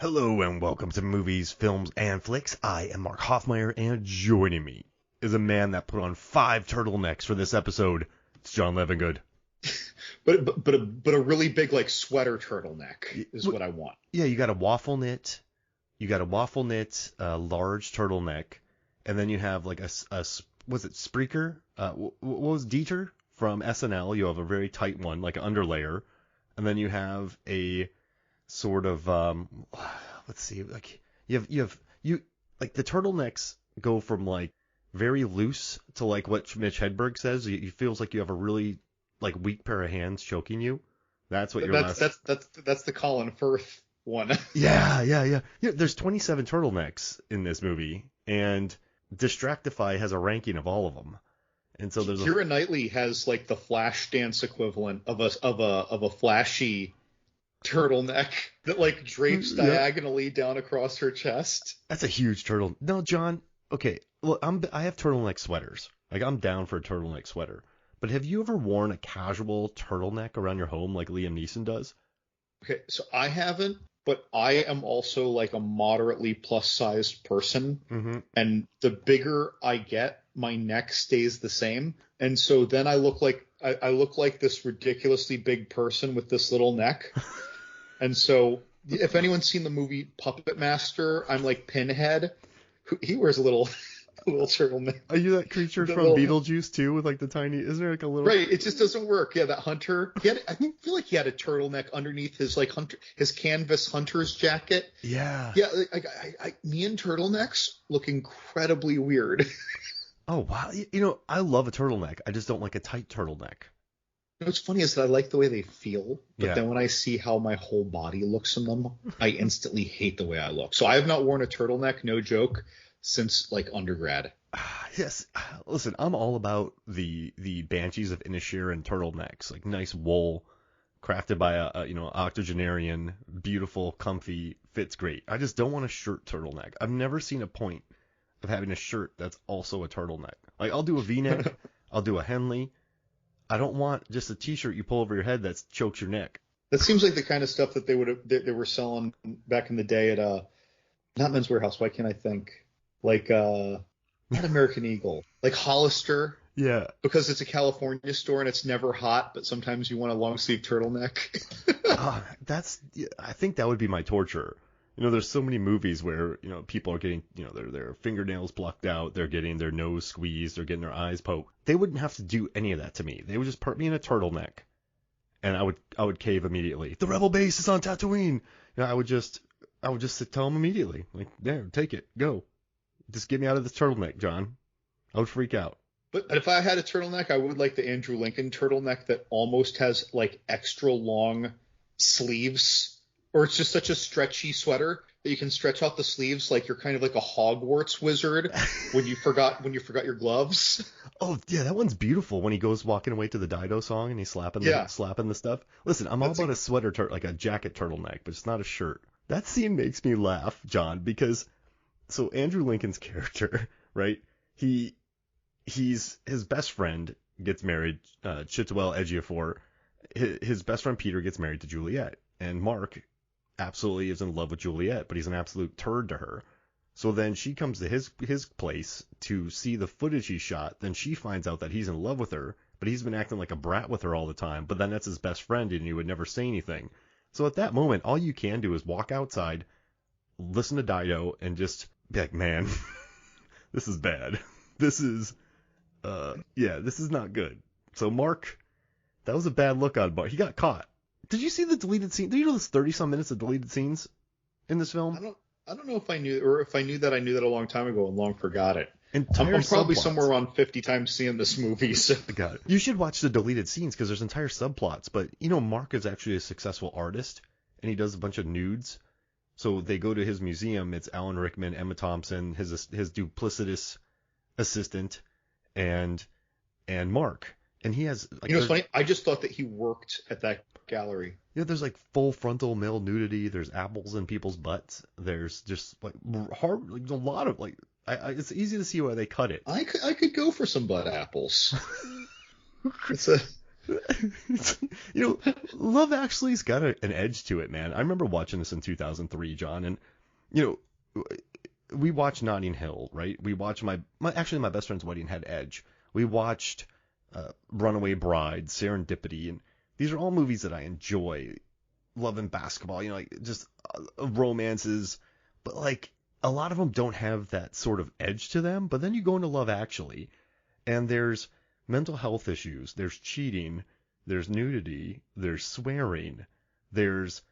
Hello and welcome to Movies, Films, and Flicks. I am Mark Hoffmeyer, and joining me is a man that put on 5 turtlenecks for this episode. It's John Levingood. But a really big like sweater turtleneck is what I want. Yeah, you got a waffle knit, large turtleneck, and then you have like was it Spreaker? What was Dieter from SNL? You have a very tight one, like an underlayer, and then you have a sort of let's see, like you like the turtlenecks go from like very loose to like what Mitch Hedberg says. It feels like you have a really like weak pair of hands choking you. That's what that's the Colin Firth one. Yeah. There's 27 turtlenecks in this movie, and Distractify has a ranking of all of them. And so there's Keira Knightley has like the Flashdance equivalent of a flashy turtleneck that like drapes diagonally down across her chest. That's a huge turtle. No, John. Okay, well, I have turtleneck sweaters. Like, I'm down for a turtleneck sweater. But have you ever worn a casual turtleneck around your home like Liam Neeson does? Okay, so I haven't, but I am also like a moderately plus-sized person, and the bigger I get, my neck stays the same, and so then I look like this ridiculously big person with this little neck. And so, if anyone's seen the movie Puppet Master, I'm like Pinhead. He wears a little turtleneck. Are you that creature from Beetlejuice too, with like the tiny? Isn't there like a little? Right, it just doesn't work. Yeah, that hunter. I feel like he had a turtleneck underneath his like his canvas hunter's jacket. Yeah. Yeah, me and turtlenecks look incredibly weird. Oh wow, I love a turtleneck. I just don't like a tight turtleneck. What's funny is that I like the way they feel, but then when I see how my whole body looks in them, I instantly hate the way I look. So I have not worn a turtleneck, no joke, since like undergrad. Yes, listen, I'm all about the Banshees of Inisherin turtlenecks, like nice wool, crafted by a octogenarian, beautiful, comfy, fits great. I just don't want a shirt turtleneck. I've never seen a point of having a shirt that's also a turtleneck. Like, I'll do a V-neck, I'll do a Henley. I don't want just a T-shirt you pull over your head that chokes your neck. That seems like the kind of stuff that they were selling back in the day at not Men's Warehouse. Why can't I think? Like not American Eagle, like Hollister. Yeah. Because it's a California store and it's never hot, but sometimes you want a long sleeve turtleneck. I think that would be my torture. There's so many movies where, people are getting, their fingernails plucked out, they're getting their nose squeezed, they're getting their eyes poked. They wouldn't have to do any of that to me. They would just put me in a turtleneck, and I would cave immediately. The rebel base is on Tatooine. I would just tell them immediately, like, there, take it, go. Just get me out of this turtleneck, John. I would freak out. But if I had a turtleneck, I would like the Andrew Lincoln turtleneck that almost has like extra long sleeves. Or it's just such a stretchy sweater that you can stretch out the sleeves like you're kind of like a Hogwarts wizard when you forgot your gloves. Oh yeah, that one's beautiful when he goes walking away to the Dido song and he's slapping the stuff. Listen, I'm all about a sweater like a jacket turtleneck, but it's not a shirt. That scene makes me laugh, John, because so Andrew Lincoln's character, right? His best friend gets married, Chiwetel Ejiofor. His best friend Peter gets married to Juliet, and Mark absolutely is in love with Juliet, but he's an absolute turd to her. So then she comes to his place to see the footage he shot. Then she finds out that he's in love with her, but he's been acting like a brat with her all the time. But then that's his best friend, and he would never say anything. So at that moment, all you can do is walk outside, listen to Dido, and just be like, man, this is bad. This is not good. So Mark, that was a bad look on Mark. He got caught. Did you see the deleted scene? Did you know there's 30-some minutes of deleted scenes in this film? I don't know if I knew, or if I knew that a long time ago and long forgot it. I'm probably subplots. Somewhere around 50 times seeing this movie. So. Got it. You should watch the deleted scenes because there's entire subplots. But Mark is actually a successful artist, and he does a bunch of nudes. So they go to his museum. It's Alan Rickman, Emma Thompson, his duplicitous assistant, and Mark. And he has. Like, it's funny. I just thought that he worked at that gallery. There's like full frontal male nudity. There's apples in people's butts. There's just like hard, like a lot of like. It's easy to see why they cut it. I could go for some butt apples. Love Actually's got an edge to it, man. I remember watching this in 2003, John, and we watched Notting Hill, right? We watched my best friend's wedding had edge. We watched Runaway Bride, Serendipity, and these are all movies that I enjoy. Love and Basketball, just romances, but like a lot of them don't have that sort of edge to them. But then you go into Love Actually, and there's mental health issues, there's cheating, there's nudity, there's swearing, there's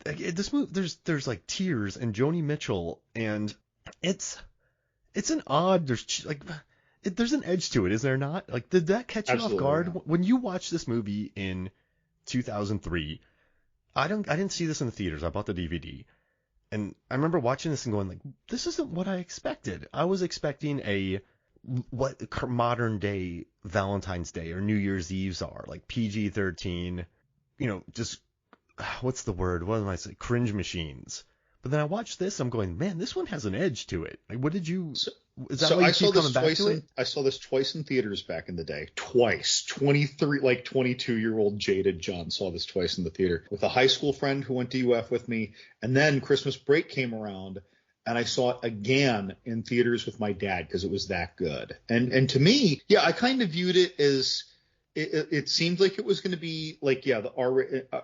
there's like tears and Joni Mitchell, and it's an odd, there's an edge to it, is there not? Like, did that catch you off guard? Yeah. When you watched this movie in 2003? I didn't see this in the theaters. I bought the DVD, and I remember watching this and going like, this isn't what I expected. I was expecting what modern day Valentine's Day or New Year's Eves are, like PG-13, just what's the word? What am I saying? Cringe machines. But then I watched this, I'm going, man, this one has an edge to it. Like, what did you? Is that why you keep coming back to it? I saw this twice in theaters back in the day. Twice. 22-year-old jaded John saw this twice in the theater with a high school friend who went to UF with me. And then Christmas break came around, and I saw it again in theaters with my dad because it was that good. And to me, yeah, I kind of viewed it as it seemed like it was going to be like, yeah,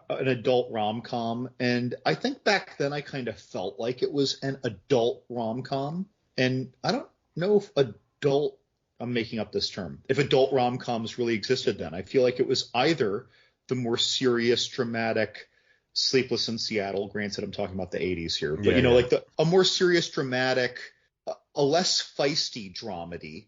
an adult rom-com. And I think back then I kind of felt like it was an adult rom-com. And I don't know if I'm making up this term, if adult rom-coms really existed then. I feel like it was either the more serious, dramatic Sleepless in Seattle. Granted, I'm talking about the 80s here, but like a more serious, dramatic, a less feisty dramedy,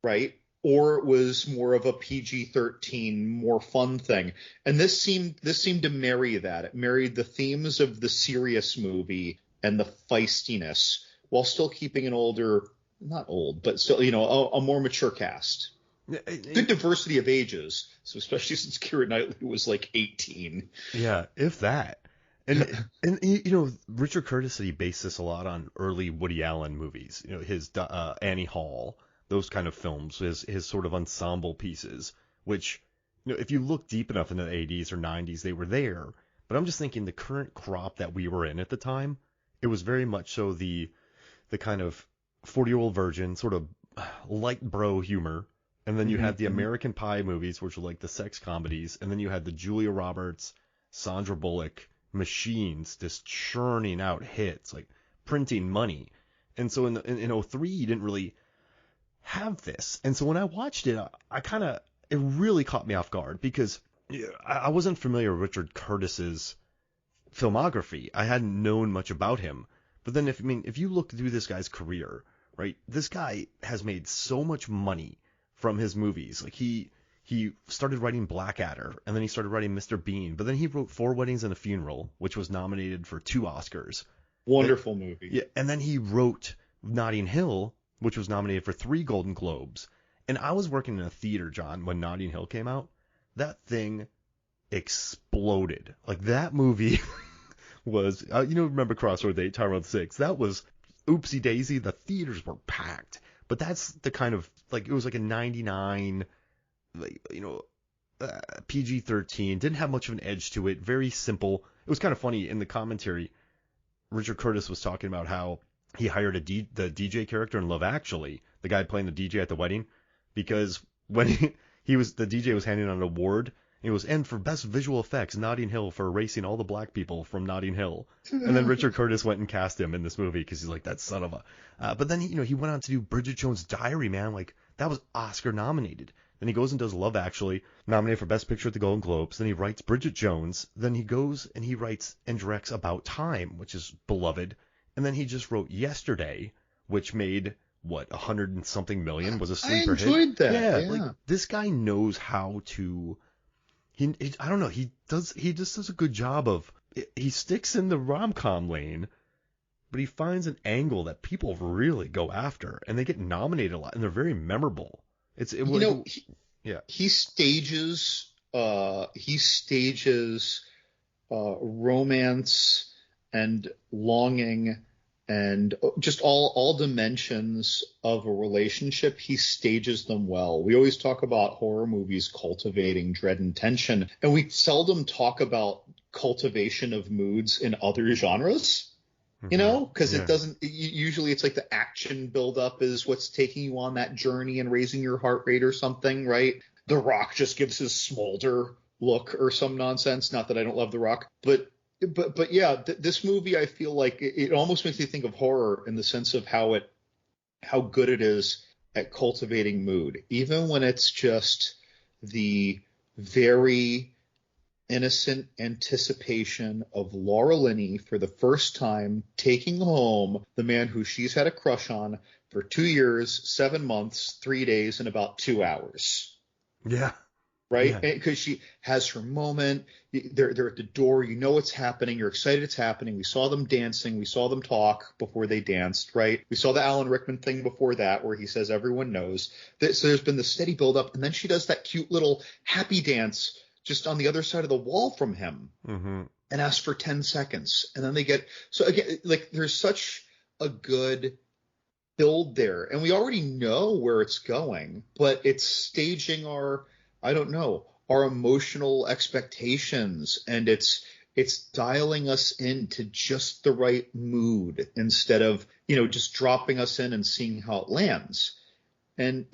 right? Or it was more of a PG-13, more fun thing. And this seemed to marry that. It married the themes of the serious movie and the feistiness, while still keeping an older, not old, but still, a more mature cast. Good diversity of ages, so especially since Keira Knightley was like 18. Yeah, if that. And Richard Curtis said he based this a lot on early Woody Allen movies. His Annie Hall, those kind of films, his sort of ensemble pieces, which, if you look deep enough in the 80s or 90s, they were there. But I'm just thinking the current crop that we were in at the time, it was very much so the kind of 40-year-old virgin, sort of light bro humor. And then you had the American Pie movies, which were like the sex comedies. And then you had the Julia Roberts, Sandra Bullock machines just churning out hits, like printing money. And so in 03, you didn't really have this. And so when I watched it, it really caught me off guard because I wasn't familiar with Richard Curtis's filmography. I hadn't known much about him. But then if you look through this guy's career, right, this guy has made so much money from his movies. Like he started writing Blackadder, and then he started writing Mr. Bean, but then he wrote Four Weddings and a Funeral, which was nominated for 2 Oscars. Wonderful movie. Yeah, and then he wrote Notting Hill, which was nominated for 3 Golden Globes. And I was working in a theater, John, when Notting Hill came out. That thing exploded. Like, that movie was, remember Crossroads 8, Time Road 6? That was oopsie daisy. The theaters were packed. But that's the kind of, like, it was like a 99, PG-13. Didn't have much of an edge to it. Very simple. It was kind of funny in the commentary. Richard Curtis was talking about how he hired the DJ character in Love Actually, the guy playing the DJ at the wedding, because when the DJ was handing out an award, it was, and for best visual effects, Notting Hill, for erasing all the black people from Notting Hill. And then Richard Curtis went and cast him in this movie because he's like, that son of a. But then he went on to do Bridget Jones' Diary, man. Like, that was Oscar nominated. Then he goes and does Love Actually, nominated for Best Picture at the Golden Globes. Then he writes Bridget Jones. Then he goes and he writes and directs About Time, which is beloved. And then he just wrote Yesterday, which made, what, 100 and something million? Was a sleeper hit. I enjoyed that. Yeah. Like, this guy knows how to. I don't know. He just does a good job of. He sticks in the rom-com lane, but he finds an angle that people really go after, and they get nominated a lot, and they're very memorable. He stages romance and longing and just all dimensions of a relationship. He stages them well. We always talk about horror movies cultivating dread and tension, and we seldom talk about cultivation of moods in other genres. You know, because it doesn't, usually it's like the action buildup is what's taking you on that journey and raising your heart rate or something, right? The Rock just gives his smolder look or some nonsense. Not that I don't love The Rock, but yeah, this movie, I feel like it almost makes me think of horror in the sense of how good it is at cultivating mood, even when it's just the very innocent anticipation of Laura Linney for the first time taking home the man who she's had a crush on for 2 years, 7 months, 3 days, and about 2 hours. Yeah. Right? Because she has her moment. They're at the door. You know it's happening. You're excited it's happening. We saw them dancing. We saw them talk before they danced, right? We saw the Alan Rickman thing before that where he says everyone knows. So there's been the steady buildup. And then she does that cute little happy dance just on the other side of the wall from him and asks for 10 seconds. And then they get – so again, like there's such a good build there. And we already know where it's going, but it's staging our emotional expectations, and it's dialing us into just the right mood instead of, just dropping us in and seeing how it lands. And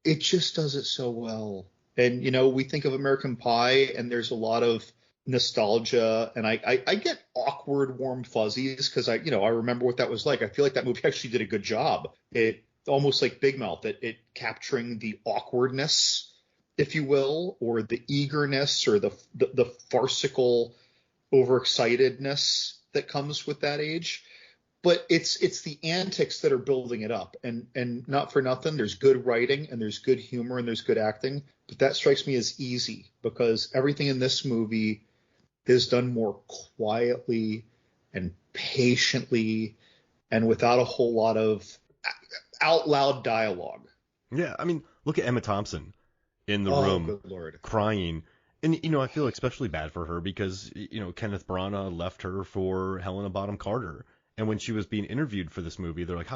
it just does it so well. And, we think of American Pie, and there's a lot of nostalgia, and I get awkward, warm fuzzies because I remember what that was like. I feel like that movie actually did a good job. It almost like Big Mouth, it capturing the awkwardness, if you will, or the eagerness or the farcical overexcitedness that comes with that age. But it's the antics that are building it up, and not for nothing, there's good writing and there's good humor and there's good acting, but that strikes me as easy because everything in this movie is done more quietly and patiently and without a whole lot of out loud dialogue. Yeah, I mean, look at Emma Thompson in the room good Lord. crying. And, I feel especially bad for her because, Kenneth Branagh left her for Helena Bonham Carter. And when she was being interviewed for this movie, they're like,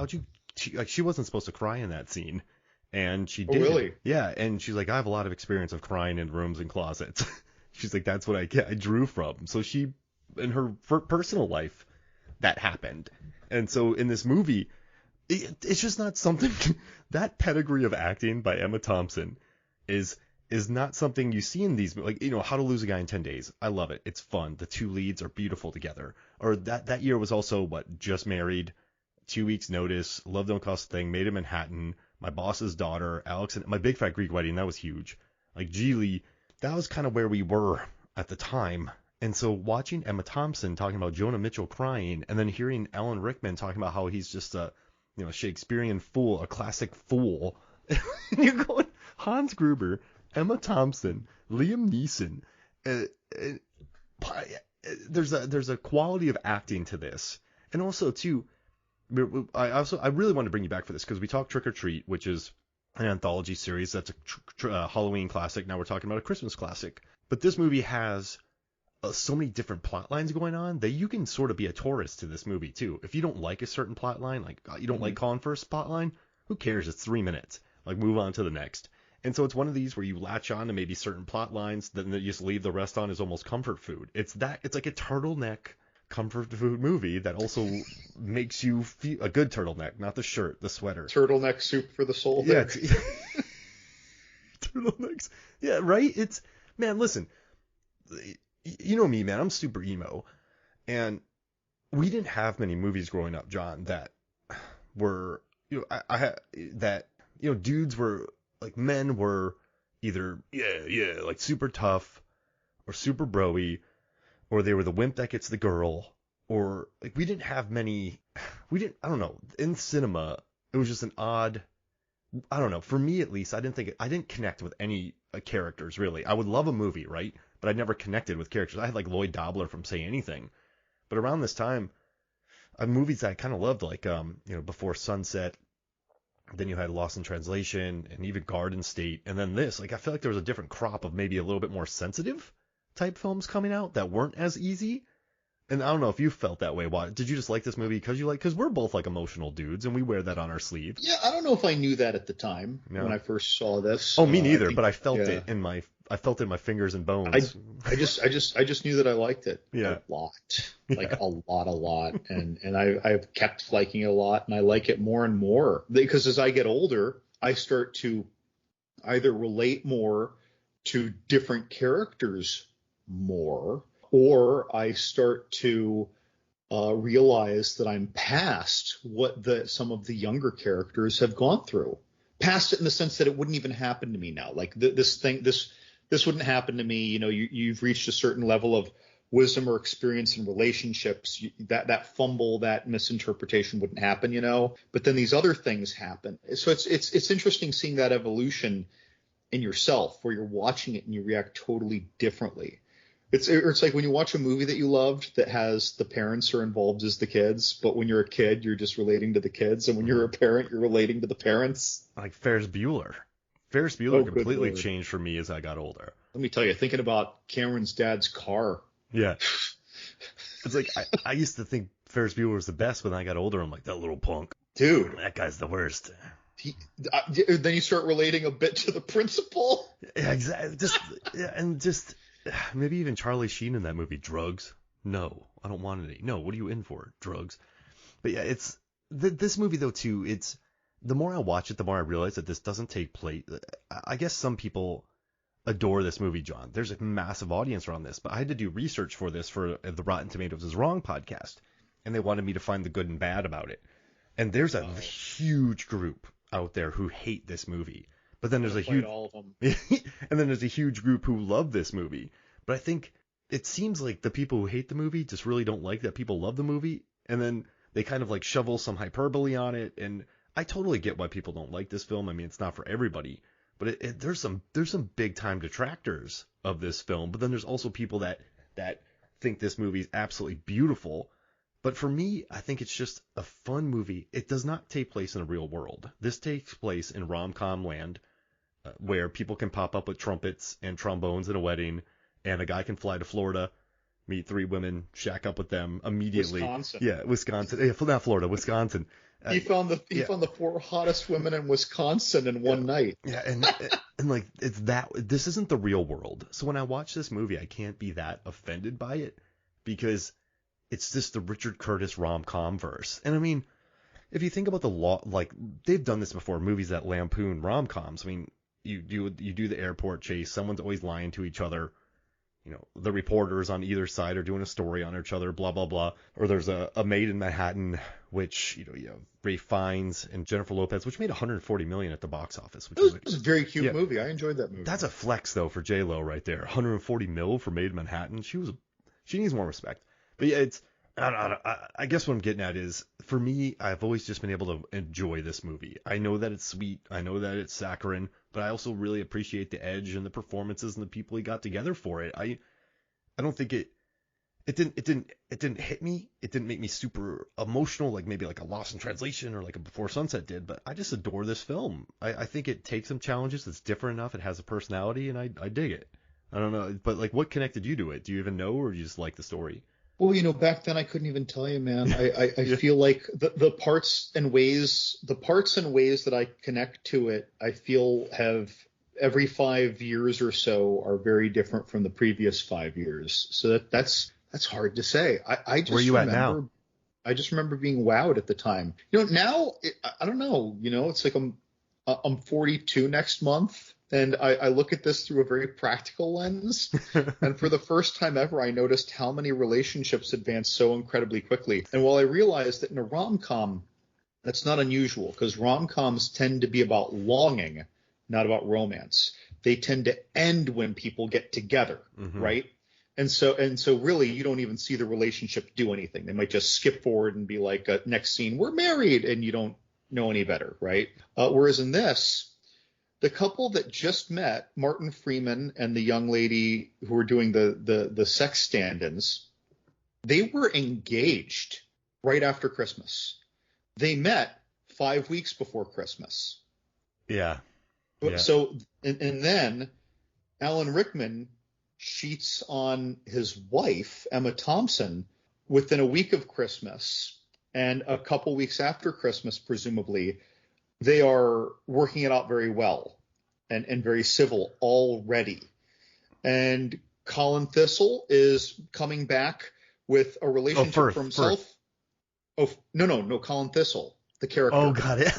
she wasn't supposed to cry in that scene. And she did. Really? Yeah. And she's like, I have a lot of experience of crying in rooms and closets. She's like, that's what I drew from. So she, in her personal life, that happened. And so in this movie, it's just not something, that pedigree of acting by Emma Thompson is not something you see in these, like, How to Lose a Guy in 10 Days. I love it. It's fun. The two leads are beautiful together. Or that year was also Just Married, 2 Weeks Notice, Love Don't Cost a Thing, Made in Manhattan, My Boss's Daughter, Alex and My Big Fat Greek Wedding. That was huge. Like Geely, that was kind of where we were at the time. And so watching Emma Thompson talking about Jonah Mitchell crying, and then hearing Alan Rickman talking about how he's just a Shakespearean fool, a classic fool. You're going Hans Gruber, Emma Thompson, Liam Neeson. There's a quality of acting to this, and also too, I really want to bring you back for this because we talked Trick or Treat, which is an anthology series that's a Halloween classic. Now we're talking about a Christmas classic, but this movie has so many different plot lines going on that you can sort of be a tourist to this movie too. If you don't like a certain plot line, like you don't like Colin Firth's plot line, who cares? It's 3 minutes. Like move on to the next. And so it's one of these where you latch on to maybe certain plot lines, then you just leave the rest on as almost comfort food. It's like a turtleneck comfort food movie that also makes you feel a good turtleneck, not the shirt, the sweater. Turtleneck soup for the soul. Yeah. Turtlenecks. Yeah, right? Man, listen, you know me, man, I'm super emo. And we didn't have many movies growing up, John, that were, dudes were, like men were either like super tough or super broy, or they were the wimp that gets the girl, or like we didn't have many. I don't know. In cinema, it was just an odd. I don't know. For me at least, I didn't connect with any characters really. I would love a movie, right? But I never connected with characters. I had like Lloyd Dobler from Say Anything, but around this time, movies that I kind of loved, like Before Sunset. Then you had Lost in Translation and even Garden State. And then this, like, I feel like there was a different crop of maybe a little bit more sensitive type films coming out that weren't as easy. And I don't know if you felt that way. Why did you just like this movie because we're both like emotional dudes and we wear that on our sleeve. Yeah, I don't know if I knew that at the time when I first saw this. Oh, me neither, but I felt it in my fingers and bones. I just knew that I liked it a lot, like a lot, and I've kept liking it a lot, and I like it more and more because as I get older, I start to either relate more to different characters more, or I start to realize that I'm past what some of the younger characters have gone through. Past it in the sense that it wouldn't even happen to me now. Like this wouldn't happen to me. You know, you've reached a certain level of wisdom or experience in relationships. That fumble, that misinterpretation wouldn't happen, you know. But then these other things happen. So it's interesting seeing that evolution in yourself, where you're watching it and you react totally differently. It's like when you watch a movie that you loved that has the parents are involved as the kids, but when you're a kid, you're just relating to the kids, and when you're a parent, you're relating to the parents. Like Ferris Bueller. Ferris Bueller completely changed for me as I got older. Let me tell you, thinking about Cameron's dad's car. Yeah. It's like I used to think Ferris Bueller was the best, but then I got older, I'm like, that little punk. Dude. That guy's the worst. Then you start relating a bit to the principal. Yeah, exactly. Just maybe even Charlie Sheen in that movie. Drugs? No, I don't want any. No, what are you in for? Drugs. But yeah, it's this movie though too. It's the more I watch it, the more I realize that this doesn't take place. I guess some people adore this movie, John. There's a massive audience around this, but I had to do research for this for the Rotten Tomatoes is Wrong podcast, and they wanted me to find the good and bad about it. And there's a huge group out there who hate this movie. But then there's all of them. And then there's a huge group who love this movie. But I think it seems like the people who hate the movie just really don't like that people love the movie, and then they kind of like shovel some hyperbole on it. And I totally get why people don't like this film. I mean, it's not for everybody, but there's some big time detractors of this film. But then there's also people that think this movie is absolutely beautiful. But for me, I think it's just a fun movie. It does not take place in the real world. This takes place in rom-com land, where people can pop up with trumpets and trombones at a wedding, and a guy can fly to Florida, meet 3 women, shack up with them immediately. Wisconsin. Yeah, Wisconsin. Yeah, not Florida, Wisconsin. He found the 4 hottest women in Wisconsin in one night. Yeah, and like it's that. This isn't the real world. So when I watch this movie, I can't be that offended by it because it's just the Richard Curtis rom-com verse. And I mean, if you think about the law, like they've done this before, movies that lampoon rom-coms. I mean, you do the airport chase. Someone's always lying to each other. You know, the reporters on either side are doing a story on each other, blah, blah, blah. Or there's a Maid in Manhattan, which, you have Ralph Fiennes and Jennifer Lopez, which made $140 million at the box office. Which it was a very cute movie. I enjoyed that movie. That's a flex, though, for J-Lo right there. $140 million for Maid in Manhattan. She needs more respect. But yeah, I guess what I'm getting at is, for me, I've always just been able to enjoy this movie. I know that it's sweet. I know that it's saccharine, but I also really appreciate the edge and the performances and the people he got together for it. I don't think it didn't hit me. It didn't make me super emotional, like maybe like a Lost in Translation or like a Before Sunset did, but I just adore this film. I think it takes some challenges. It's different enough. It has a personality, and I dig it. I don't know, but like, what connected you to it? Do you even know, or do you just like the story? Well, back then I couldn't even tell you, man. I feel like the parts and ways that I connect to it, I feel have every 5 years or so are very different from the previous 5 years. So that's hard to say. I just Where are you at now? I just remember being wowed at the time. Now I don't know. It's like I'm 42 next month. And I look at this through a very practical lens. And for the first time ever, I noticed how many relationships advance so incredibly quickly. And while I realized that in a rom-com, that's not unusual, because rom-coms tend to be about longing, not about romance. They tend to end when people get together, right? And so really, you don't even see the relationship do anything. They might just skip forward and be like, next scene, we're married, and you don't know any better, right? Whereas in this, the couple that just met, Martin Freeman and the young lady who were doing the sex stand-ins, they were engaged right after Christmas. They met 5 weeks before Christmas. Yeah. So, and then Alan Rickman cheats on his wife, Emma Thompson, within a week of Christmas and a couple weeks after Christmas, presumably, they are working it out very well and very civil already. And Colin Thistle is coming back with a relationship for himself. Firth. Oh, no, Colin Thistle, the character. Oh, got it.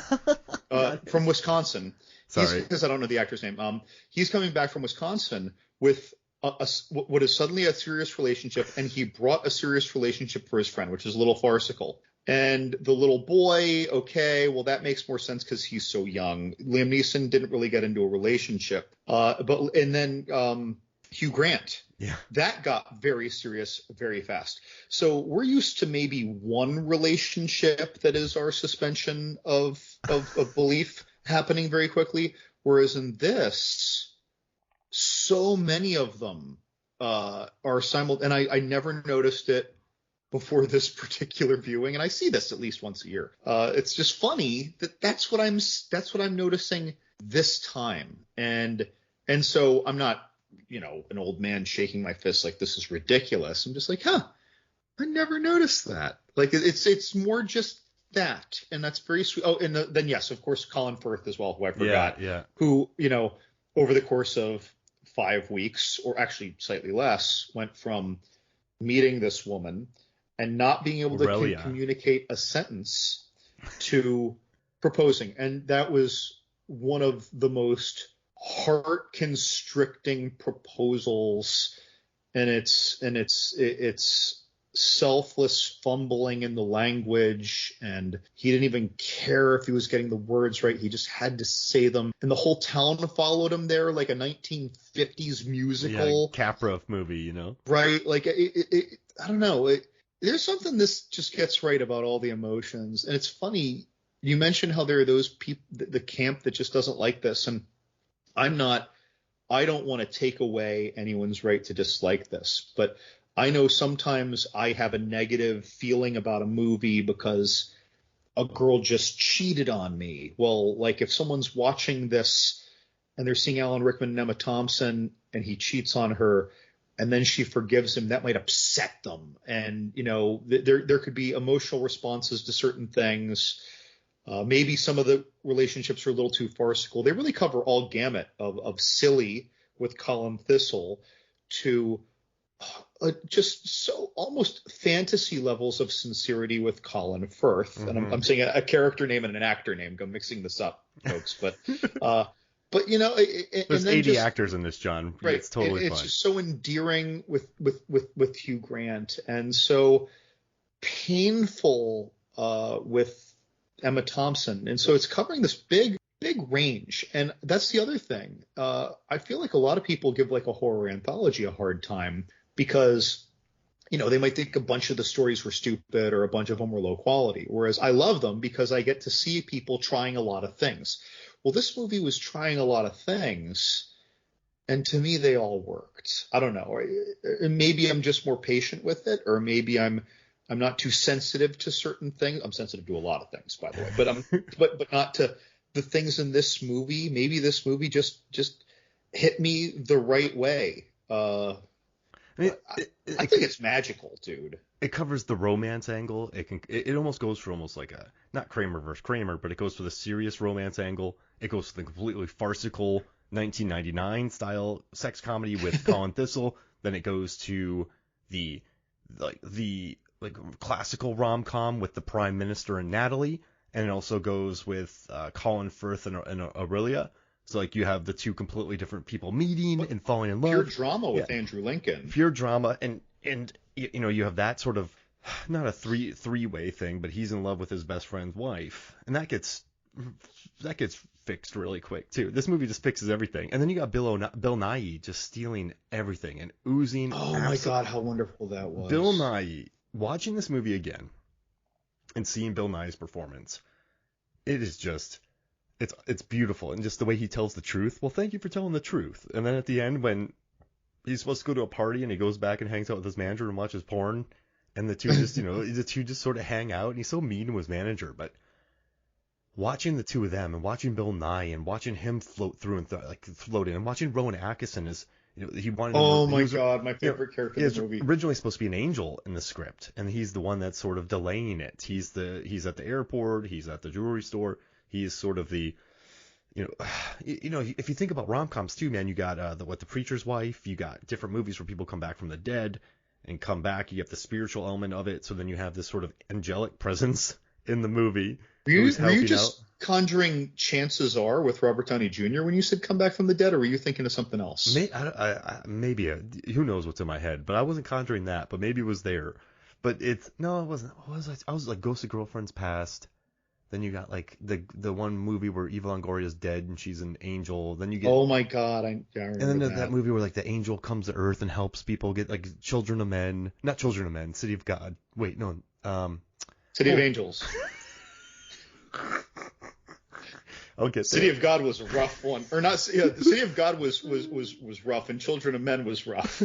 From Wisconsin. Sorry. Because I don't know the actor's name. He's coming back from Wisconsin with what is suddenly a serious relationship, and he brought a serious relationship for his friend, which is a little farcical. And the little boy, okay, well, that makes more sense because he's so young. Liam Neeson didn't really get into a relationship. And then Hugh Grant. Yeah. That got very serious very fast. So we're used to maybe one relationship that is our suspension of belief happening very quickly. Whereas in this, so many of them are simultaneous. And I never noticed it before this particular viewing, and I see this at least once a year. It's just funny that's what I'm noticing this time, and so I'm not, an old man shaking my fist like this is ridiculous. I'm just like, I never noticed that. Like it's more just that, and that's very sweet. Oh, and then yes, of course, Colin Firth as well, who I forgot, who over the course of 5 weeks, or actually slightly less, went from meeting this woman and not being able to communicate a sentence to proposing. And that was one of the most heart-constricting proposals. And it's selfless fumbling in the language, and he didn't even care if he was getting the words right. He just had to say them. And the whole town followed him there like a 1950s musical. Yeah, Capra movie, Right? Like, I don't know. There's something this just gets right about all the emotions. And it's funny, you mentioned how there are those people, the camp that just doesn't like this. And I don't want to take away anyone's right to dislike this, but I know sometimes I have a negative feeling about a movie because a girl just cheated on me. Well, like if someone's watching this and they're seeing Alan Rickman and Emma Thompson and he cheats on her, and then she forgives him, that might upset them. And, there could be emotional responses to certain things. Maybe some of the relationships are a little too farcical. They really cover all gamut of silly with Colin Thistle to just so almost fantasy levels of sincerity with Colin Firth. Mm-hmm. And I'm saying a character name and an actor name. I'm mixing this up, folks. But there's 80 actors in this, John. Right. It's totally fine. It's just so endearing with Hugh Grant, and so painful with Emma Thompson. And so it's covering this big range. And that's the other thing. I feel like a lot of people give like a horror anthology a hard time because, they might think a bunch of the stories were stupid or a bunch of them were low quality. Whereas I love them because I get to see people trying a lot of things. Well, this movie was trying a lot of things, and to me, they all worked. I don't know. Maybe I'm just more patient with it, or maybe I'm not too sensitive to certain things. I'm sensitive to a lot of things, by the way, but not to the things in this movie. Maybe this movie just hit me the right way. I think it's magical, dude. It covers the romance angle. It almost goes for almost like a, not Kramer versus Kramer, but it goes for the serious romance angle. It goes for the completely farcical 1999 style sex comedy with Colin Thistle. Then it goes to the classical rom-com with the Prime Minister and Natalie, and it also goes with Colin Firth and Aurelia. So like you have the two completely different people meeting and falling in love. Pure drama with Andrew Lincoln. Pure drama, and you have that sort of, not a three-way thing, but he's in love with his best friend's wife, and that gets fixed really quick too. This movie just fixes everything, and then you got Bill Nighy just stealing everything and oozing. Oh my God, how wonderful that was! Bill Nighy, watching this movie again and seeing Bill Nighy's performance, it is just. It's beautiful, and just the way he tells the truth. Well, thank you for telling the truth. And then at the end, when he's supposed to go to a party and he goes back and hangs out with his manager and watches porn, and the two just sort of hang out, and he's so mean to his manager. But watching the two of them, and watching Bill Nighy, and watching him float through and float in, and watching Rowan Atkinson He wanted Oh him. my God, my favorite character in the movie. Originally supposed to be an angel in the script, and he's the one that's sort of delaying it. He's at the airport. He's at the jewelry store. He is sort of the if you think about rom-coms too, man, you got the Preacher's Wife. You got different movies where people come back from the dead and come back. You have the spiritual element of it. So then you have this sort of angelic presence in the movie. Were you just conjuring Chances Are with Robert Downey Jr. when you said come back from the dead, or were you thinking of something else? Maybe who knows what's in my head, but I wasn't conjuring that, but maybe it was there. But it wasn't. What was I was like Ghost of Girlfriend's Past. Then you got like the one movie where Eva Longoria's dead and she's an angel. Then you get oh my God, I remember and then that movie where like the angel comes to Earth and helps people get like not Children of Men, City of God. Wait, no, City of Angels. Okay. City of God was a rough one, or not? Yeah, the City of God was rough, and Children of Men was rough.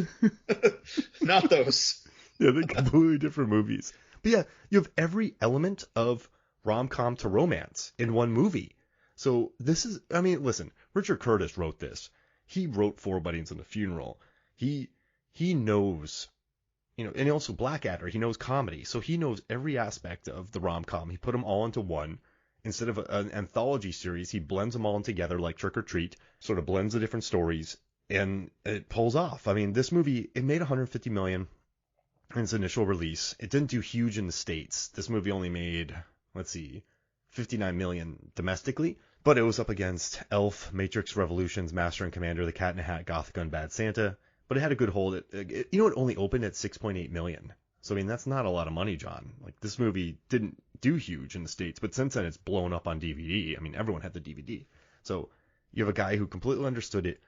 Not those. Yeah, they're completely different movies. But yeah, you have every element of rom-com to romance in one movie. So this is, I mean, listen, Richard Curtis wrote this. He wrote Four Weddings and a Funeral. He knows, and also Blackadder, he knows comedy. So he knows every aspect of the rom-com. He put them all into one. Instead of an anthology series, he blends them all in together like Trick or Treat, sort of blends the different stories, and it pulls off. I mean, this movie, it made $150 million in its initial release. It didn't do huge in the States. This movie only made, $59 million domestically, but it was up against Elf, Matrix Revolutions, Master and Commander, The Cat in the Hat, Gothica, and Bad Santa, but it had a good hold. It only opened at $6.8 million. So, I mean, that's not a lot of money, John. Like, this movie didn't do huge in the States, but since then it's blown up on DVD. I mean, everyone had the DVD. So, you have a guy who completely understood it,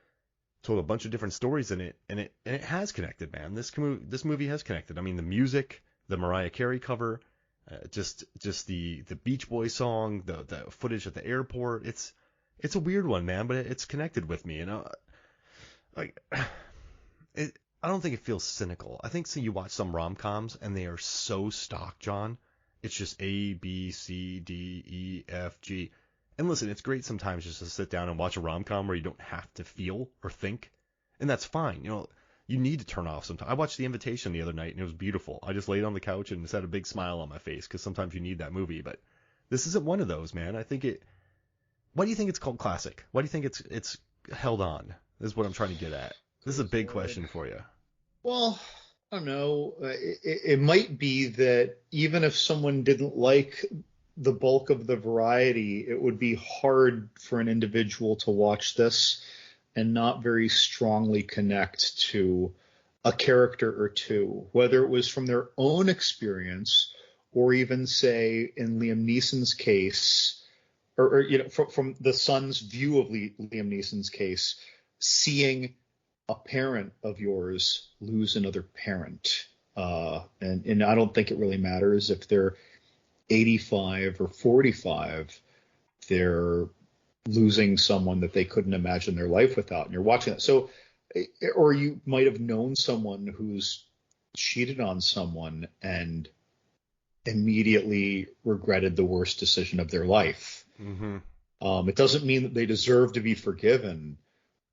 told a bunch of different stories in it, and it has connected, man. This movie has connected. I mean, the music, the Mariah Carey cover, just the Beach Boys song, the footage at the airport. It's a weird one, man, but it's connected with me, I don't think it feels cynical. I think you watch some rom-coms and they are so stock, John. It's just A, B, C, D, E, F, G. And listen, it's great sometimes just to sit down and watch a rom-com where you don't have to feel or think. And that's fine. You need to turn off sometimes. I watched The Invitation the other night and it was beautiful. I just laid on the couch and just had a big smile on my face because sometimes you need that movie. But this isn't one of those, man. Why do you think it's called classic? Why do you think it's held on? This is what I'm trying to get at. This is a big question for you. Well, I don't know. It might be that even if someone didn't like the bulk of the variety, it would be hard for an individual to watch this and not very strongly connect to a character or two, whether it was from their own experience or even, say, in Liam Neeson's case, or from the son's view of Liam Neeson's case, seeing a parent of yours lose another parent. And I don't think it really matters if they're 85 or 45, they're losing someone that they couldn't imagine their life without. And you're watching that. So, or you might have known someone who's cheated on someone and immediately regretted the worst decision of their life. Mm-hmm. It doesn't mean that they deserve to be forgiven.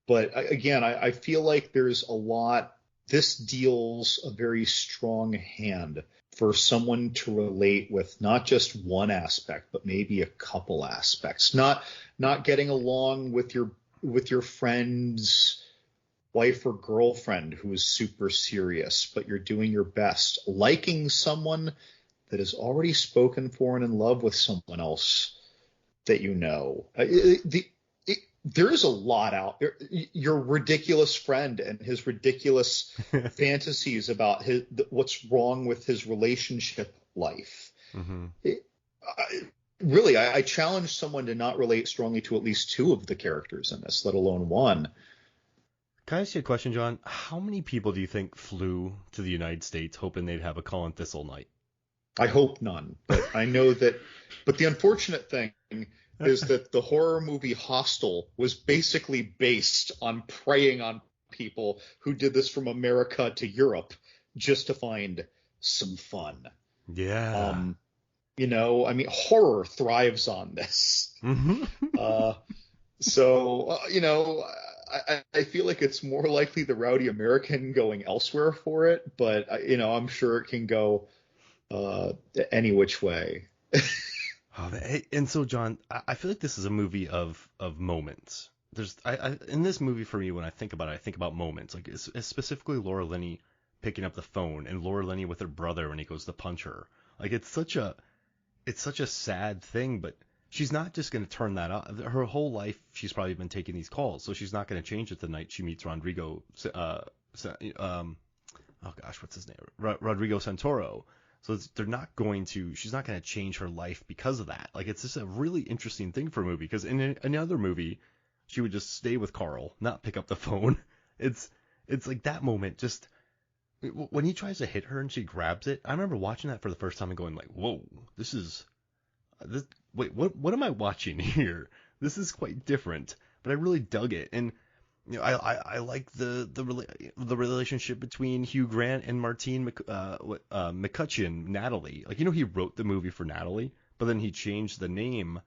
But again, I feel like there's a lot. This deals a very strong hand for someone to relate with not just one aspect, but maybe a couple aspects. Not getting along with your friend's wife or girlfriend who is super serious, but you're doing your best. Liking someone that has already spoken for and in love with someone else that you know. There is a lot out there. Your ridiculous friend and his ridiculous fantasies about what's wrong with his relationship life. Mm-hmm. I challenge someone to not relate strongly to at least two of the characters in this, let alone one. Can I ask you a question, John? How many people do you think flew to the United States hoping they'd have a Colin Thistle night? I hope none, but I know that. But the unfortunate thing is that the horror movie Hostel was basically based on preying on people who did this from America to Europe just to find some fun. Yeah. Horror thrives on this. Mm-hmm. I feel like it's more likely the rowdy American going elsewhere for it, but I'm sure it can go any which way. Oh, hey, and so John, I feel like this is a movie of moments. In this movie for me, when I think about it, I think about moments, like it's specifically Laura Linney picking up the phone and Laura Linney with her brother when he goes to punch her. Like it's such a sad thing, but she's not just going to turn that off. Her whole life, she's probably been taking these calls, so she's not going to change it the night she meets Rodrigo. Oh gosh, what's his name? Rodrigo Santoro. So they're not going to. She's not going to change her life because of that. Like it's just a really interesting thing for a movie because in another movie, she would just stay with Carl, not pick up the phone. It's like that moment just when he tries to hit her and she grabs it. I remember watching that for the first time and going like, "Whoa, this. Wait, what am I watching here? This is quite different." But I really dug it, and I like the relationship between Hugh Grant and Martine McCutcheon, Natalie. Like he wrote the movie for Natalie, but then he changed the name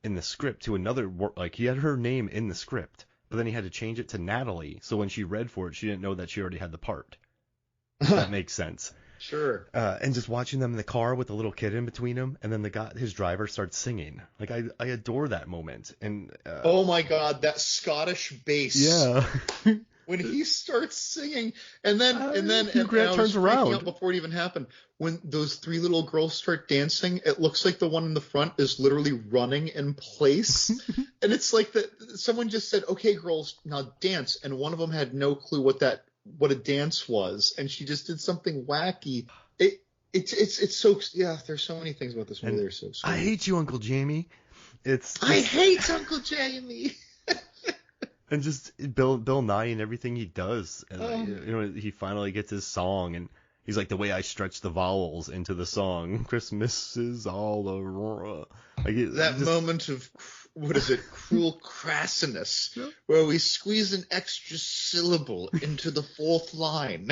in the script to another like he had her name in the script, but then he had to change it to Natalie. So when she read for it, she didn't know that she already had the part. If that makes sense. Sure. And just watching them in the car with the little kid in between them, and then his driver starts singing. Like I adore that moment. And oh my God, that Scottish bass. Yeah. When he starts singing, and then Hugh Grant turns around out before it even happened. When those three little girls start dancing, it looks like the one in the front is literally running in place, and it's like that someone just said, "Okay, girls, now dance," and one of them had no clue what a dance was, and she just did something wacky. It's so there's so many things about this movie that are so sweet. I hate you, Uncle Jamie. I hate Uncle Jamie. And just Bill Nye and everything he does, and he finally gets his song, and he's like, the way I stretch the vowels into the song, Christmas is all aurora. Like moment of what is it, cruel crassiness, where we squeeze an extra syllable into the fourth line.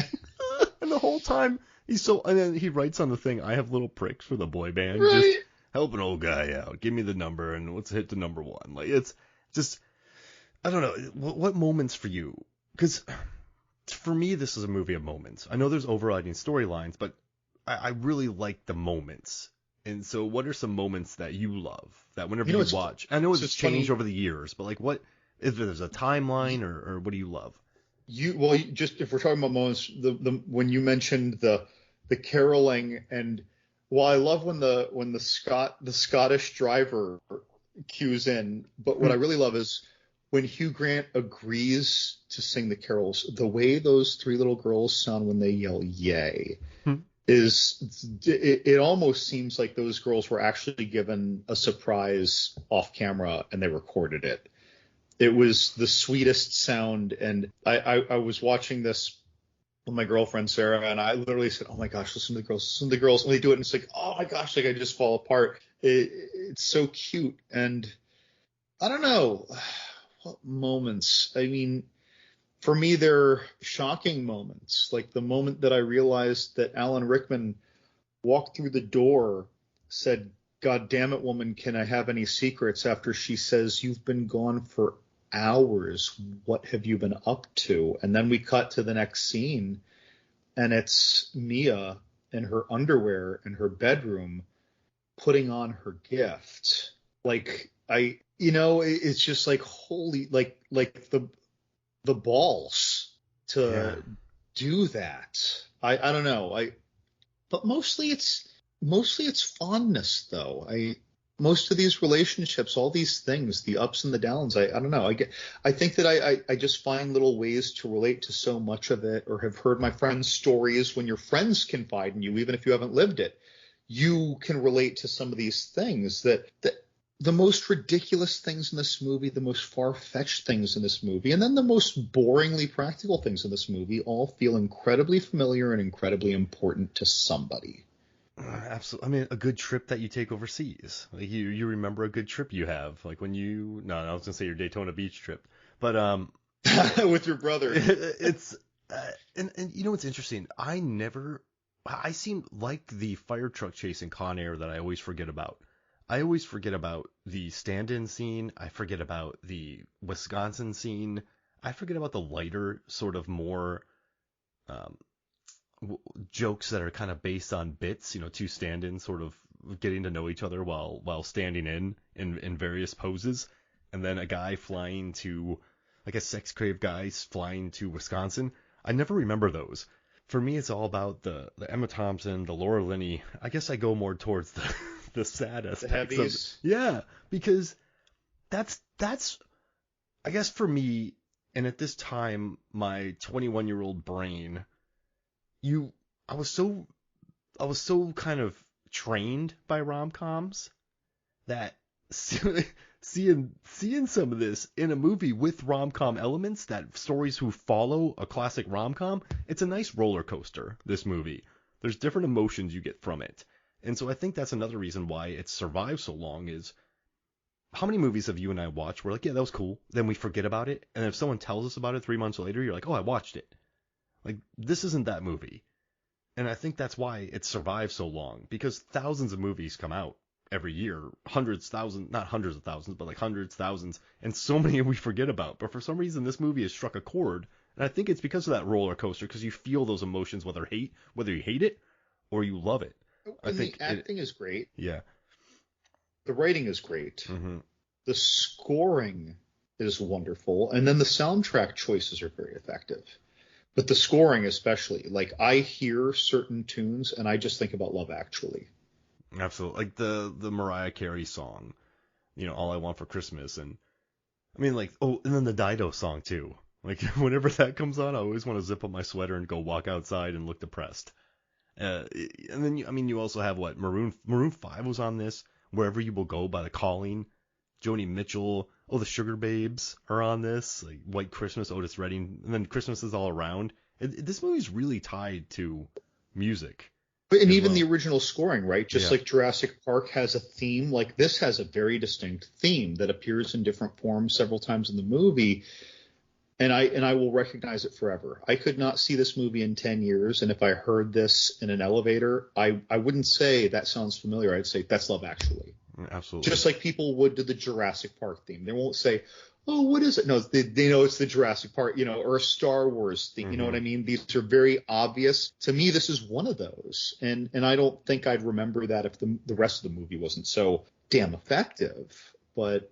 And the whole time and then he writes on the thing, I have little pricks for the boy band, right. Just help an old guy out, give me the number, and let's hit the number one. Like it's just. I don't know, what moments for you? Because for me, this is a movie of moments. I know there's overriding storylines, but I really like the moments. And so what are some moments that you love that whenever you watch? I know it's changed over the years, but like what, if there's a timeline or what do you love? Just if we're talking about moments, when you mentioned the caroling, and I love when the Scottish driver cues in, but what I really love is when Hugh Grant agrees to sing the carols, the way those three little girls sound when they yell "yay" it almost seems like those girls were actually given a surprise off camera and they recorded it. It was the sweetest sound, and I was watching this with my girlfriend Sarah, and I literally said, "Oh my gosh, listen to the girls," and they do it, and it's like, oh my gosh, like I just fall apart. It's so cute, and I don't know. What moments? I mean, for me, they're shocking moments. Like the moment that I realized that Alan Rickman walked through the door, said, "God damn it, woman, can I have any secrets?" after she says, "You've been gone for hours. What have you been up to?" And then we cut to the next scene, and it's Mia in her underwear in her bedroom putting on her gift. Like it's just like holy, like the balls to do that. I don't know. But mostly it's fondness though. Most of these relationships, all these things, the ups and the downs, I don't know. I think that I just find little ways to relate to so much of it, or have heard my friends' stories. When your friends confide in you, even if you haven't lived it, you can relate to some of these things that the most ridiculous things in this movie, the most far-fetched things in this movie, and then the most boringly practical things in this movie all feel incredibly familiar and incredibly important to somebody. Absolutely. I mean, a good trip that you take overseas. Like you remember a good trip you have. Like when I was going to say your Daytona Beach trip. But with your brother. It's and what's interesting? I seem like the fire truck chase in Con Air that I always forget about. I always forget about the stand-in scene. I forget about the Wisconsin scene. I forget about the lighter, sort of more um, jokes that are kind of based on bits, two stand-ins sort of getting to know each other while standing in various poses, and then a guy flying to, like a sex-craved guy flying to Wisconsin. I never remember those. For me, it's all about the Emma Thompson, the Laura Linney. I guess I go more towards the sad aspects. The heavies. Yeah, because that's I guess for me, and at this time, my 21-year-old brain, I was so kind of trained by rom-coms that seeing some of this in a movie with rom-com elements, that stories who follow a classic rom-com, it's a nice roller coaster, this movie. There's different emotions you get from it. And so I think that's another reason why it survived so long is, how many movies have you and I watched? We're like, yeah, that was cool. Then we forget about it. And if someone tells us about it 3 months later, you're like, oh, I watched it. Like, this isn't that movie. And I think that's why it survived so long, because thousands of movies come out every year, hundreds, thousands, not hundreds of thousands, but like hundreds, thousands, and so many we forget about. But for some reason, this movie has struck a chord, and I think it's because of that roller coaster, because you feel those emotions, whether you hate it or you love it. And the acting is great. Yeah. The writing is great. Mm-hmm. The scoring is wonderful, and then the soundtrack choices are very effective. But the scoring especially, like, I hear certain tunes and I just think about Love Actually. Absolutely. Like the Mariah Carey song, All I Want for Christmas. And I mean, like, and then the Dido song too. Like, whenever that comes on, I always want to zip up my sweater and go walk outside and look depressed. And then, you also have what? Maroon 5 was on this. Wherever You Will Go by The Calling. Joni Mitchell. Oh, the Sugar Babes are on this. Like White Christmas, Otis Redding. And then Christmas Is All Around. This movie's really tied to music. And even the original scoring, right? Just like Jurassic Park has a theme, like this has a very distinct theme that appears in different forms several times in the movie. And I will recognize it forever. I could not see this movie in 10 years. And if I heard this in an elevator, I wouldn't say that sounds familiar. I'd say that's Love Actually. Absolutely. Just like people would to the Jurassic Park theme. They won't say, oh, what is it? No, they know it's the Jurassic Park, or a Star Wars theme. You know what I mean? These are very obvious. To me, this is one of those. And I don't think I'd remember that if the rest of the movie wasn't so damn effective. But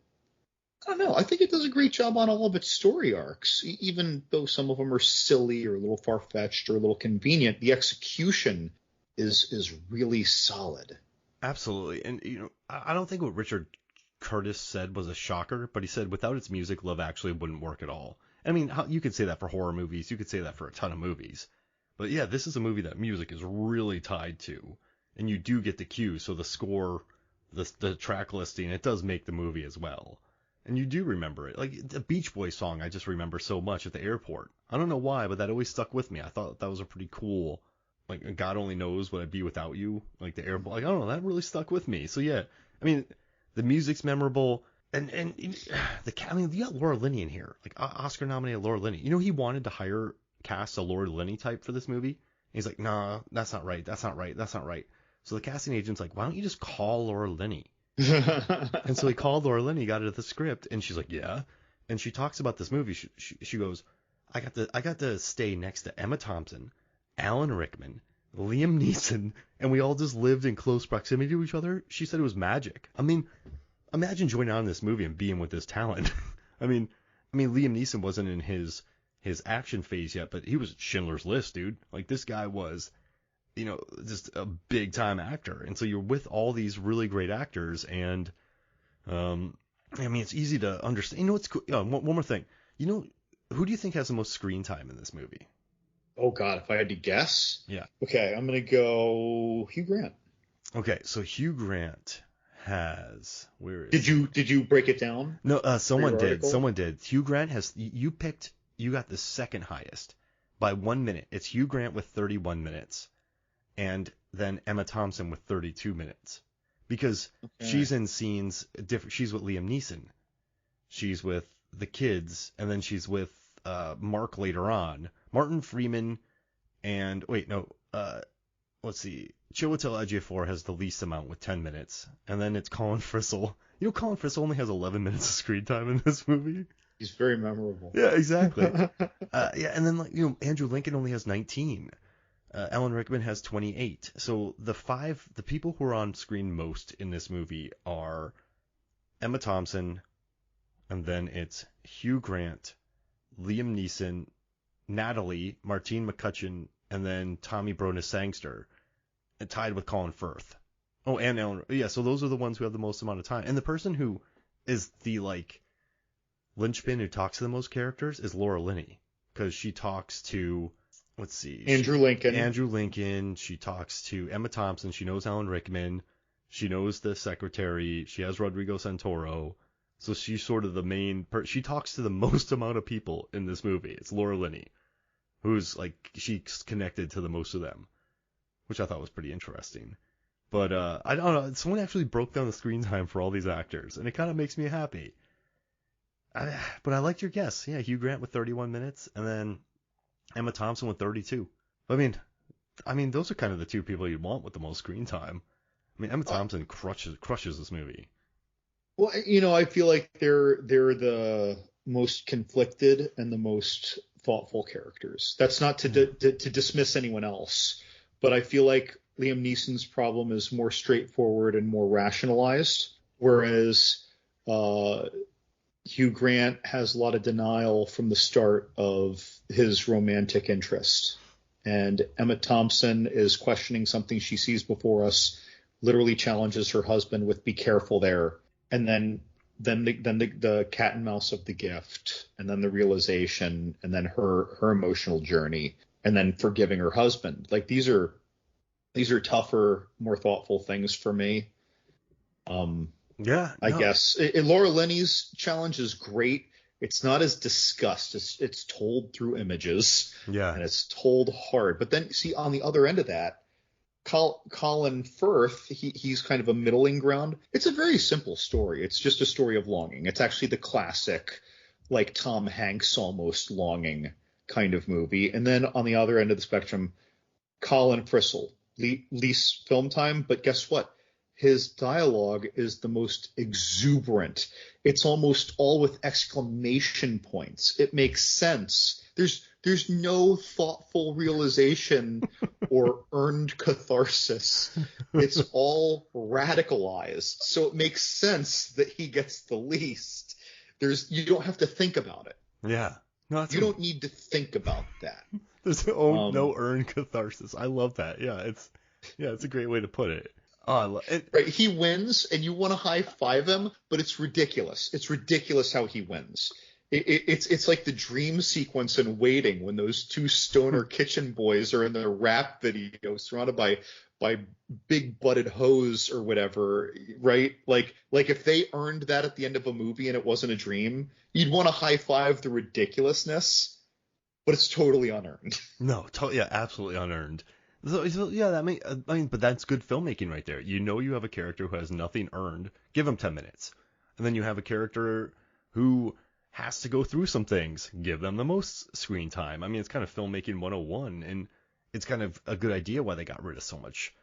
I don't know. I think it does a great job on all of its story arcs, even though some of them are silly or a little far-fetched or a little convenient. The execution is really solid. Absolutely. And, I don't think what Richard Curtis said was a shocker, but he said without its music, Love Actually wouldn't work at all. I mean, you could say that for horror movies. You could say that for a ton of movies. But yeah, this is a movie that music is really tied to. And you do get the cue. So the score, the track listing, it does make the movie as well. And you do remember it. Like the Beach Boys song, I just remember so much at the airport. I don't know why, but that always stuck with me. I thought that was a pretty cool, like, God Only Knows What I'd Be Without You. Like the airport, like, I don't know, that really stuck with me. So yeah, I mean, the music's memorable. And you got Laura Linney in here, like Oscar nominated Laura Linney. He wanted to cast a Laura Linney type for this movie. And he's like, nah, that's not right. That's not right. So the casting agent's like, why don't you just call Laura Linney? And so he called Laura Linney, got it the script, and she's like, yeah. And she talks about this movie. She goes, I got to stay next to Emma Thompson, Alan Rickman, Liam Neeson, and we all just lived in close proximity to each other. She said it was magic. I mean, imagine joining on this movie and being with this talent. I mean, Liam Neeson wasn't in his action phase yet, but he was Schindler's List, dude. Like, this guy was, just a big time actor. And so you're with all these really great actors, and it's easy to understand. It's cool. One more thing. Who do you think has the most screen time in this movie? Oh God, if I had to guess. Yeah. Okay, I'm gonna go Hugh Grant. Okay, so Hugh Grant has, where is Did you break it down? No, someone did. Hugh Grant has, you got the second highest by 1 minute. It's Hugh Grant with 31 minutes. And then Emma Thompson with 32 minutes, because she's in scenes different. She's with Liam Neeson, she's with the kids, and then she's with Mark later on. Martin Freeman, and let's see. Chiwetel Ejiofor has the least amount with 10 minutes, and then it's Colin Frissell. Colin Frissell only has 11 minutes of screen time in this movie. He's very memorable. Yeah, exactly. Yeah, and then like Andrew Lincoln only has 19. Alan Rickman has 28. So the people who are on screen most in this movie are Emma Thompson, and then it's Hugh Grant, Liam Neeson, Natalie, Martine McCutcheon, and then Tommy Bronis Sangster, and tied with Colin Firth. Oh, and Alan. Yeah, so those are the ones who have the most amount of time. And the person who is the like linchpin who talks to the most characters is Laura Linney, because she talks to, let's see, Andrew Lincoln. Andrew Lincoln. She talks to Emma Thompson. She knows Alan Rickman. She knows the secretary. She has Rodrigo Santoro. So she's sort of the main. She talks to the most amount of people in this movie. It's Laura Linney, who's like she's connected to the most of them, which I thought was pretty interesting. But I don't know. Someone actually broke down the screen time for all these actors, and it kind of makes me happy. But I liked your guess. Yeah, Hugh Grant with 31 minutes, and then Emma Thompson with 32. I mean, those are kind of the two people you'd want with the most screen time. I mean, Emma Thompson crushes this movie. Well, I feel like they're the most conflicted and the most thoughtful characters. That's not to dismiss anyone else, but I feel like Liam Neeson's problem is more straightforward and more rationalized, whereas Hugh Grant has a lot of denial from the start of his romantic interest. And Emma Thompson is questioning something she sees before us, literally challenges her husband with "be careful there," and then the cat and mouse of the gift, and then the realization, and then her emotional journey, and then forgiving her husband. Like these are tougher, more thoughtful things for me. Yeah, I guess Laura Linney's challenge is great. It's not as discussed. It's told through images. Yeah, and it's told hard. But then see on the other end of that, Colin Firth, he's kind of a middling ground. It's a very simple story. It's just a story of longing. It's actually the classic, like Tom Hanks almost longing kind of movie. And then on the other end of the spectrum, Colin Frissell, least film time, but guess what? His dialogue is the most exuberant. It's almost all with exclamation points. It makes sense. There's no thoughtful realization or earned catharsis. It's all radicalized. So it makes sense that he gets the least. You don't have to think about it. Yeah. No, you don't need to think about that. There's no earned catharsis. I love that. Yeah, it's a great way to put it. Oh, I love it. Right, he wins, and you want to high five him, but it's ridiculous. It's ridiculous how he wins. It's like the dream sequence in Waiting when those two stoner kitchen boys are in their rap video surrounded by big butted hoes or whatever, right? Like if they earned that at the end of a movie and it wasn't a dream, you'd want to high five the ridiculousness, but it's totally unearned. No, yeah, absolutely unearned. So yeah, I mean, but that's good filmmaking right there. You have a character who has nothing earned. Give him 10 minutes. And then you have a character who has to go through some things. Give them the most screen time. I mean, it's kind of filmmaking 101, and it's kind of a good idea why they got rid of so much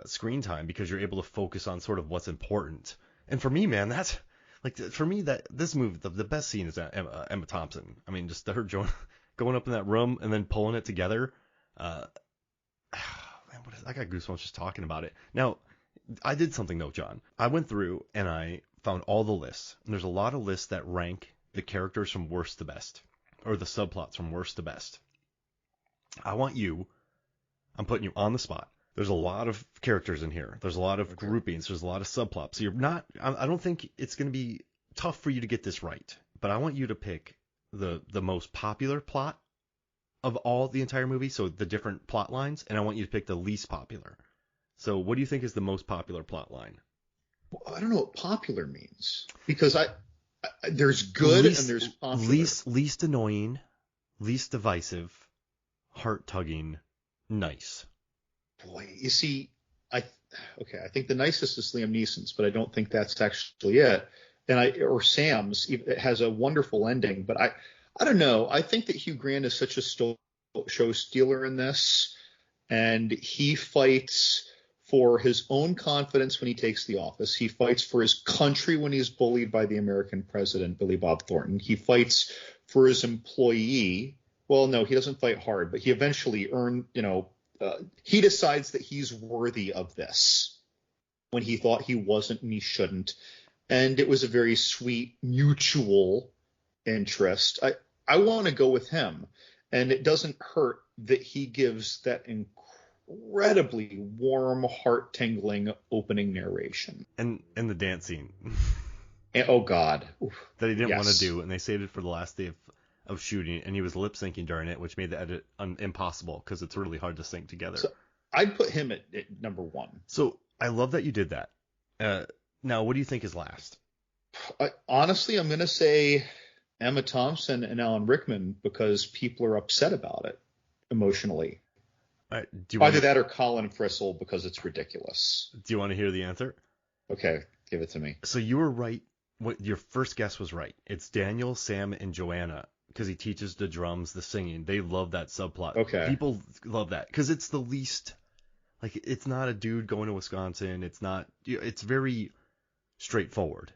screen time, because you're able to focus on sort of what's important. And for me, man, that's like, for me, that this movie, the best scene is Emma Thompson. I mean, just her going up in that room and then pulling it together. Man, I got goosebumps just talking about it. Now, I did something though, John. I went through and I found all the lists. And there's a lot of lists that rank the characters from worst to best, or the subplots from worst to best. I'm putting you on the spot. There's a lot of characters in here. There's a lot of groupings. There's a lot of subplots. So I don't think it's going to be tough for you to get this right. But I want you to pick the most popular plot of the entire movie, so the different plot lines, and I want you to pick the least popular. So what do you think is the most popular plot line? Well, I don't know what popular means, because there's good and there's popular. Least annoying, least divisive, heart-tugging, nice. Boy, you see, I think the nicest is Liam Neeson's, but I don't think that's actually it. Or Sam's. It has a wonderful ending, but I don't know. I think that Hugh Grant is such a show stealer in this, and he fights for his own confidence when he takes the office. He fights for his country when he's bullied by the American president, Billy Bob Thornton. He fights for his employee. Well, no, he doesn't fight hard, but he eventually he decides that he's worthy of this when he thought he wasn't and he shouldn't. And it was a very sweet mutual interest. I want to go with him. And it doesn't hurt that he gives that incredibly warm, heart-tingling opening narration. And the dance scene. And, oh, God. Oof. That he didn't want to do, and they saved it for the last day of shooting, and he was lip-syncing during it, which made the edit impossible because it's really hard to sync together. So I'd put him at number one. So I love that you did that. Now, what do you think is last? Honestly, I'm going to say Emma Thompson and Alan Rickman because people are upset about it emotionally. Either that or Colin Frissell because it's ridiculous. Do you want to hear the answer? Okay, give it to me. So you were right. Your first guess was right. It's Daniel, Sam, and Joanna because he teaches the drums, the singing. They love that subplot. Okay. People love that because it's the least, like, it's not a dude going to Wisconsin. It's very straightforward.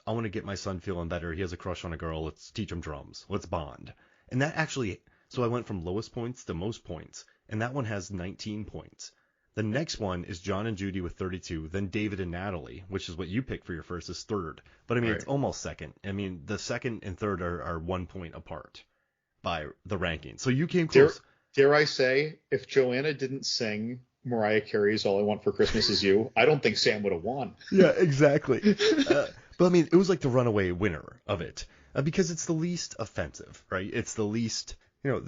I want to get my son feeling better. He has a crush on a girl. Let's teach him drums. Let's bond. And that actually, so I went from lowest points to most points, and that one has 19 points. The next one is John and Judy with 32, then David and Natalie, which is what you picked for your first, is third. But I mean, It's almost second. I mean, the second and third are 1 point apart by the ranking. So you came close. Dare I say, if Joanna didn't sing Mariah Carey's All I Want for Christmas Is You, I don't think Sam would have won. Yeah, exactly. But I mean, it was like the runaway winner of it because it's the least offensive, right? It's the least, how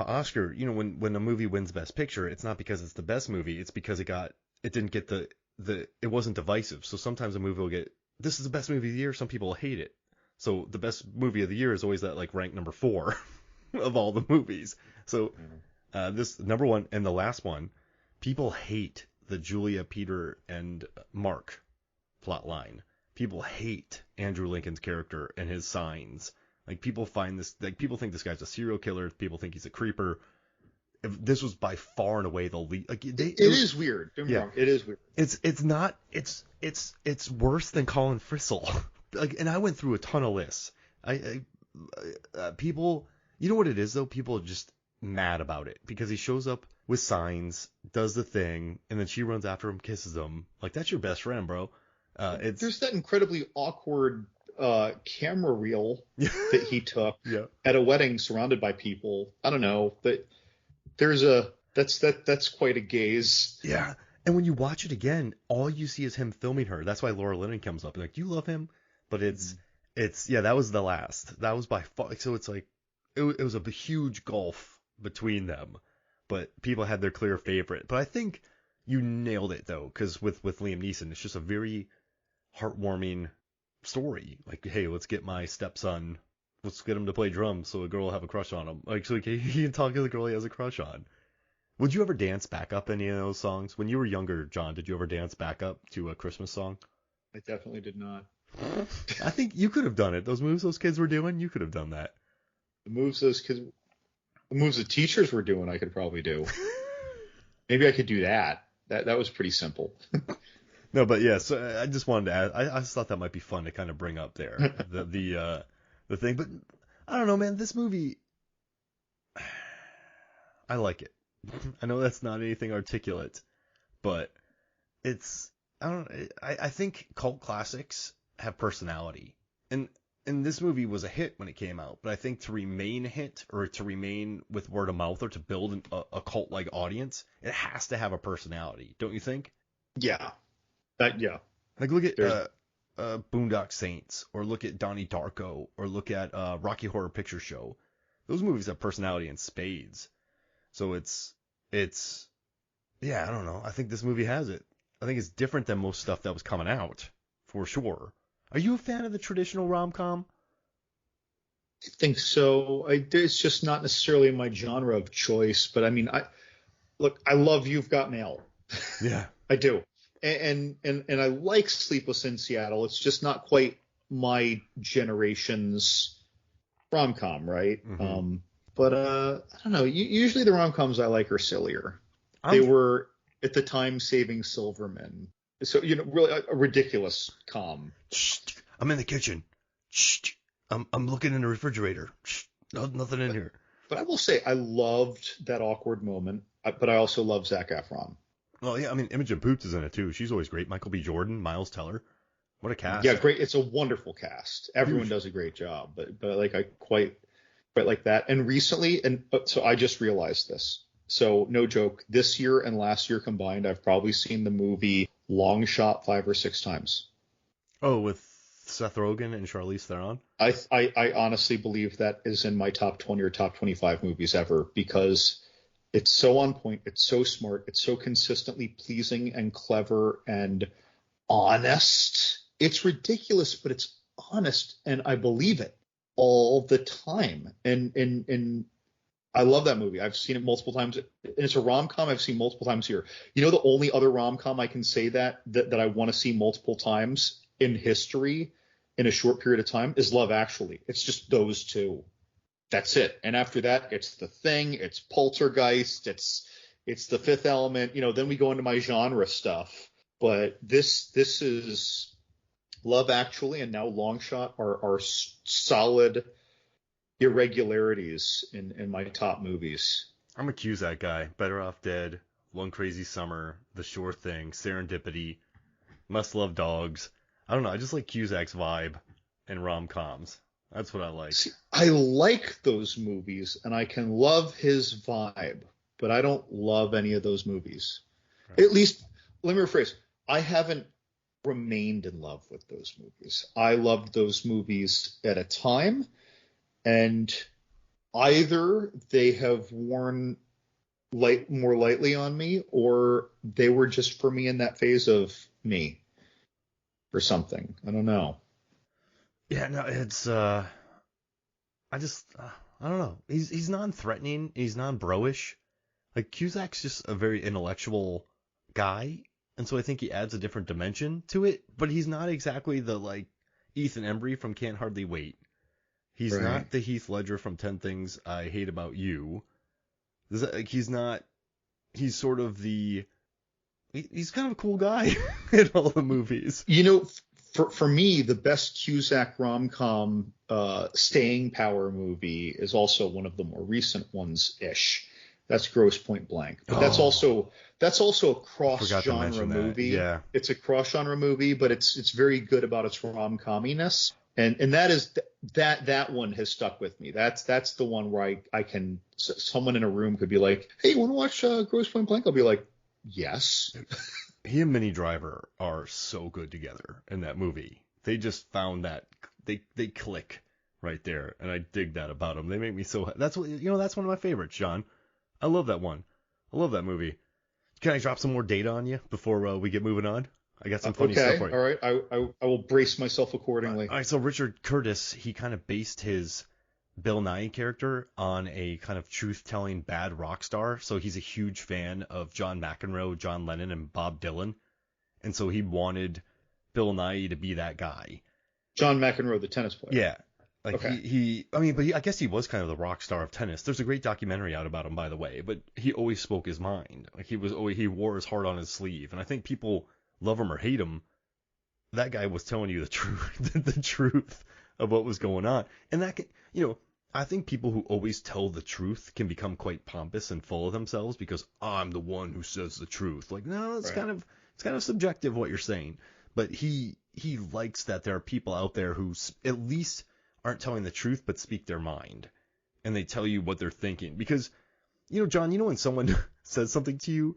Oscar, when a movie wins Best Picture, it's not because it's the best movie, it's because it didn't get it wasn't divisive. So sometimes a movie will get, this is the best movie of the year, some people hate it. So the best movie of the year is always that like ranked number 4 of all the movies. So this number 1 and the last one, people hate the Julia, Peter, and Mark plot line. People hate Andrew Lincoln's character and his signs. Like, people find this, like, people think this guy's a serial killer. People think he's a creeper. This was by far and away the lead. Like, it is weird. Don't get me wrong. It is weird. It's worse than Colin Frissell. Like, and I went through a ton of lists. People, you know what it is though? People are just mad about it because he shows up with signs, does the thing, and then she runs after him, kisses him. Like, that's your best friend, bro. There's that incredibly awkward camera reel that he took at a wedding surrounded by people. I don't know, but that's quite a gaze. Yeah. And when you watch it again, all you see is him filming her. That's why Laura Linney comes up and like, you love him, but it's that was the last. That was by far. So it's like it was a huge gulf between them, but people had their clear favorite. But I think you nailed it though, because with Liam Neeson, it's just a very heartwarming story. Like, hey, let's get my stepson, let's get him to play drums so a girl will have a crush on him. Like, so he can talk to the girl he has a crush on. Would you ever dance back up any of those songs? When you were younger, John, did you ever dance back up to a Christmas song? I definitely did not. I think you could have done it. Those moves those kids were doing, you could have done that. The moves the teachers were doing, I could probably do. Maybe I could do that. That was pretty simple. No, but yeah, so I just wanted to add, I just thought that might be fun to kind of bring up there, the thing. But I don't know, man, this movie, I like it. I know that's not anything articulate, but I think cult classics have personality. And this movie was a hit when it came out, but I think to remain a hit or to remain with word of mouth or to build a cult-like audience, it has to have a personality, don't you think? Yeah. Yeah. Like, look at Boondock Saints, or look at Donnie Darko, or look at Rocky Horror Picture Show. Those movies have personality in spades. So it's I don't know. I think this movie has it. I think it's different than most stuff that was coming out, for sure. Are you a fan of the traditional rom-com? I think so. It's just not necessarily my genre of choice, but I mean, I love You've Got Mail. Yeah. I do. And I like Sleepless in Seattle. It's just not quite my generation's rom-com, right? Mm-hmm. But I don't know. Usually the rom-coms I like are sillier. They were at the time saving Silverman. So, really a ridiculous calm. Shh, I'm in the kitchen. Shh, I'm looking in the refrigerator. Shh, nothing in here. But I will say, I loved that awkward moment, but I also love Zac Efron. Well, yeah, I mean, Imogen Poots is in it too. She's always great. Michael B. Jordan, Miles Teller. What a cast. Yeah, great. It's a wonderful cast. Everyone does a great job, but like I quite like that. And recently, so I just realized this. So no joke, this year and last year combined, I've probably seen the movie Long Shot 5 or 6 times. Oh, with Seth Rogen and Charlize Theron? I honestly believe that is in my top 20 or top 25 movies ever, because it's so on point, it's so smart, it's so consistently pleasing and clever and honest. It's ridiculous, but it's honest, and I believe it all the time. And I love that movie. I've seen it multiple times. And it's a rom-com I've seen multiple times here. The only other rom-com I can say that I want to see multiple times in history in a short period of time is Love Actually. It's just those two. That's it. And after that, it's The Thing, it's Poltergeist, it's The Fifth Element. Then we go into my genre stuff. But this is Love Actually and now Long Shot are solid irregularities in my top movies. I'm a Cusack guy. Better Off Dead, One Crazy Summer, The Sure Thing, Serendipity, Must Love Dogs. I don't know. I just like Cusack's vibe in rom-coms. That's what I like. See, I like those movies, and I can love his vibe, but I don't love any of those movies. Right. At least, let me rephrase. I haven't remained in love with those movies. I loved those movies at a time, and either they have worn more lightly on me, or they were just for me in that phase of me or something. I don't know. Yeah, no, it's I don't know. He's non-threatening. He's non-bro-ish. Like, Cusack's just a very intellectual guy, and so I think he adds a different dimension to it. But he's not exactly the like Ethan Embry from Can't Hardly Wait. He's right. not the Heath Ledger from 10 Things I Hate About You. He's not. He's sort of the. He's kind of a cool guy in all the movies. For me, the best Cusack rom-com staying power movie is also one of the more recent ones ish. That's Grosse Pointe Blank. But that's also a cross-genre movie. Yeah. It's a cross-genre movie, but it's very good about its rom-comminess. And that is that one has stuck with me. That's the one where I can, someone in a room could be like, "Hey, you want to watch Grosse Pointe Blank?" I'll be like, "Yes." He and Minnie Driver are so good together in that movie. They just found that they click right there, and I dig that about them. They make me so. That's what that's one of my favorites, John. I love that one. I love that movie. Can I drop some more data on you before we get moving on? I got some funny stuff for you. All right. I will brace myself accordingly. All right. So Richard Curtis, he kind of based his Bill Nighy character on a kind of truth-telling bad rock star. So he's a huge fan of John McEnroe, John Lennon, and Bob Dylan. And so he wanted Bill Nighy to be that guy. John McEnroe, the tennis player. Yeah. Like okay. I guess he was kind of the rock star of tennis. There's a great documentary out about him, by the way, but he always spoke his mind. Like he wore his heart on his sleeve. And I think people love him or hate him. That guy was telling you the truth, the truth of what was going on. And that can, I think people who always tell the truth can become quite pompous and full of themselves because I'm the one who says the truth. Like, no, it's kind of subjective what you're saying. But he likes that there are people out there who at least aren't telling the truth but speak their mind, and they tell you what they're thinking. Because, John, when someone says something to you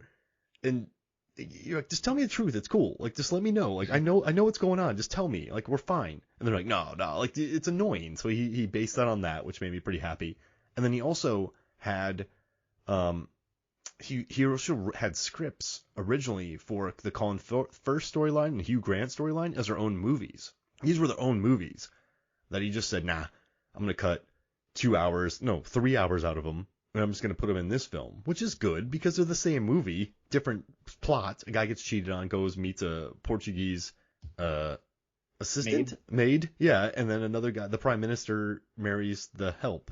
and you're like, just tell me the truth, it's cool. Like, just let me know. Like, I know what's going on. Just tell me. Like, we're fine. And they're like, no, like, it's annoying. So he based that on that, which made me pretty happy. And then he also had he also had scripts originally for the Colin Firth storyline and Hugh Grant storyline as their own movies. These were their own movies that he just said, nah, I'm going to cut 3 hours out of them, and I'm just going to put them in this film, which is good because they're the same movie, different plot. A guy gets cheated on, meets a Portuguese assistant, maid, yeah, and then another guy, the prime minister, marries the help,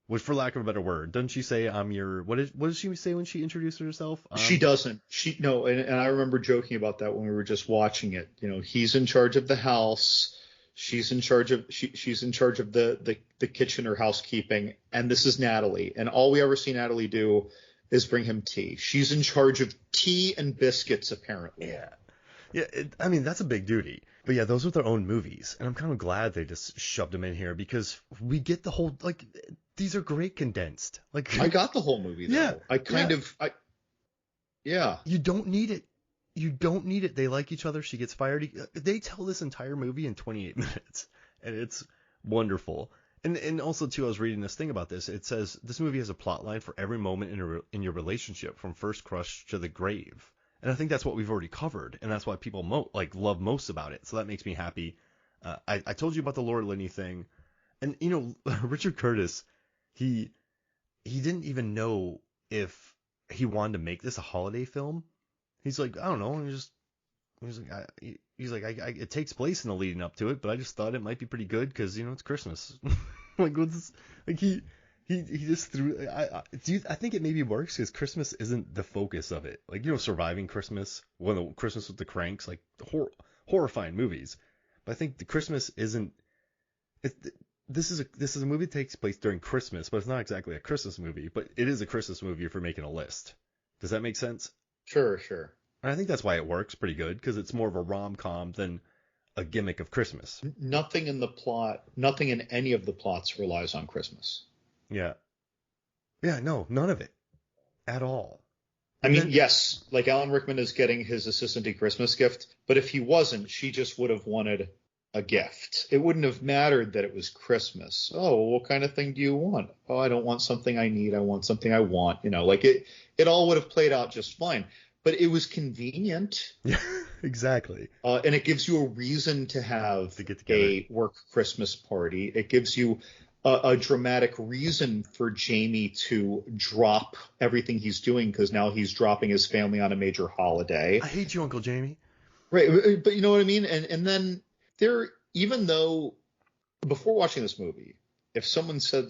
which for lack of a better word, doesn't she say I'm your what does she say when she introduces herself? She doesn't. And I remember joking about that when we were just watching it. He's in charge of the house. She's in charge of the kitchen or housekeeping, and this is Natalie. And all we ever see Natalie do is bring him tea. She's in charge of tea and biscuits, apparently. Yeah. Yeah, I mean, that's a big duty. But yeah, those are their own movies. And I'm kind of glad they just shoved them in here because we get the whole, like, these are great condensed. Like, I got the whole movie, though. Yeah. Yeah. You don't need it. You don't need it. They like each other. She gets fired. They tell this entire movie in 28 minutes. And it's wonderful. And also, too, I was reading this thing about this. It says this movie has a plot line for every moment in your relationship, from first crush to the grave. And I think that's what we've already covered, and that's why people love most about it. So that makes me happy. I told you about the Laura Linney thing, and Richard Curtis, he didn't even know if he wanted to make this a holiday film. He's like, I don't know, and it takes place in the leading up to it, but I just thought it might be pretty good because it's Christmas. He just threw. I think it maybe works because Christmas isn't the focus of it. Surviving Christmas, Christmas with the Cranks, like horrifying movies. But I think the Christmas isn't. This is a movie that takes place during Christmas, but it's not exactly a Christmas movie. But it is a Christmas movie if you're making a list. Does that make sense? Sure. And I think that's why it works pretty good because it's more of a rom-com than a gimmick of Christmas. Nothing in any of the plots relies on Christmas. Yeah. Yeah, no, none of it. At all. I mean, yes, like Alan Rickman is getting his assistant a Christmas gift, but if he wasn't, she just would have wanted a gift. It wouldn't have mattered that it was Christmas. Oh, what kind of thing do you want? Oh, I don't want something I need. I want something I want. It all would have played out just fine. But it was convenient. Yeah, exactly. And it gives you a reason to have a work Christmas party. It gives you a dramatic reason for Jamie to drop everything he's doing because now he's dropping his family on a major holiday. I hate you, Uncle Jamie. Right, but you know what I mean? And then even though before watching this movie, if someone said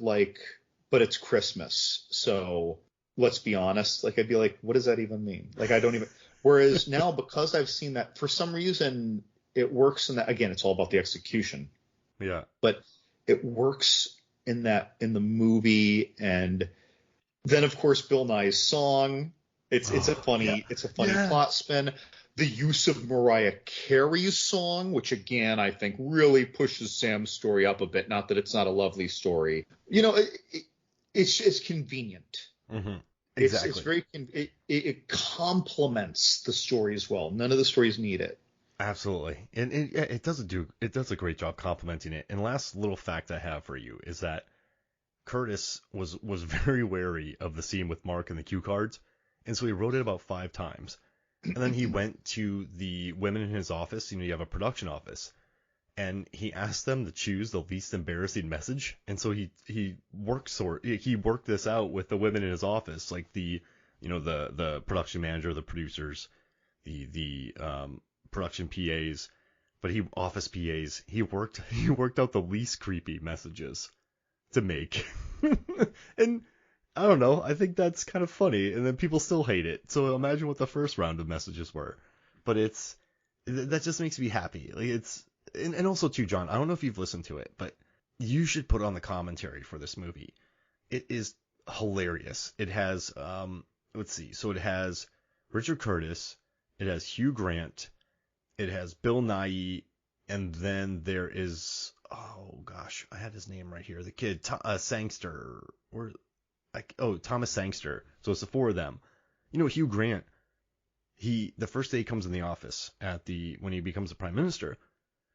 but it's Christmas, so let's be honest, I'd be like, what does that even mean? I don't even. Whereas now, because I've seen that, for some reason, it works in that. Again, it's all about the execution. Yeah. But it works in the movie, and then of course Bill Nye's song. It's a funny plot spin. The use of Mariah Carey's song, which again I think really pushes Sam's story up a bit. Not that it's not a lovely story. It's convenient. Mm-hmm. Exactly. It's very it complements the story as well. None of the stories need it. Absolutely. And it does a great job complimenting it. And last little fact I have for you is that Curtis was very wary of the scene with Mark and the cue cards, and so he wrote it about 5 times. And then he went to the women in his office, you have a production office, and he asked them to choose the least embarrassing message. And so he worked this out with the women in his office, like the production manager, the producers, the production PAs, but office PAs. He worked out the least creepy messages to make. And I don't know, I think that's kind of funny, and then people still hate it. So imagine what the first round of messages were. But that just makes me happy. And also too, John, I don't know if you've listened to it, but you should put on the commentary for this movie. It is hilarious. It has let's see. So it has Richard Curtis, it has Hugh Grant, it has Bill Nighy, and then there is, oh gosh, I had his name right here. The kid, Sangster, Thomas Sangster. So it's the 4 of them. Hugh Grant, the first day he comes in the office when he becomes the prime minister,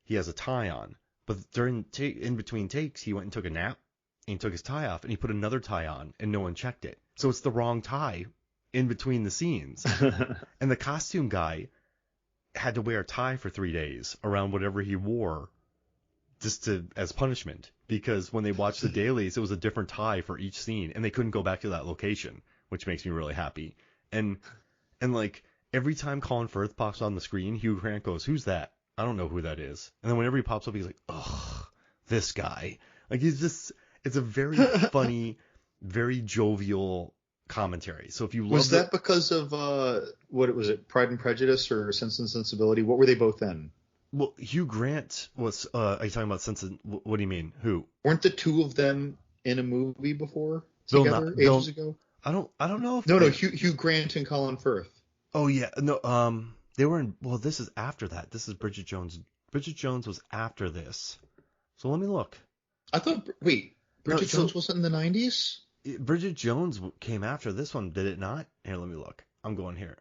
he has a tie on. But in between takes, he went and took a nap, and he took his tie off, and he put another tie on, and no one checked it. So it's the wrong tie in between the scenes. And the costume guy had to wear a tie for 3 days around whatever he wore, just as punishment, because when they watched the dailies, it was a different tie for each scene, and they couldn't go back to that location, which makes me really happy. And every time Colin Firth pops on the screen, Hugh Grant goes, "Who's that? I don't know who that is." And then whenever he pops up, he's like, "Ugh, this guy." It's a very funny. very jovial commentary. So if you love Was that because of what was it, Pride and Prejudice or Sense and Sensibility? What were they both in? Well, Hugh Grant was. Are you talking about Sense? What do you mean? Who? Weren't the two of them in a movie before together ages ago? I don't know if no Hugh Grant and Colin Firth. Oh yeah, no. They were in. Well, this is after that. This is Bridget Jones. Bridget Jones was after this. So let me look. I thought. Wait, Bridget Jones wasn't in the 90s? Bridget Jones came after this one, did it not? Here, let me look. I'm going here.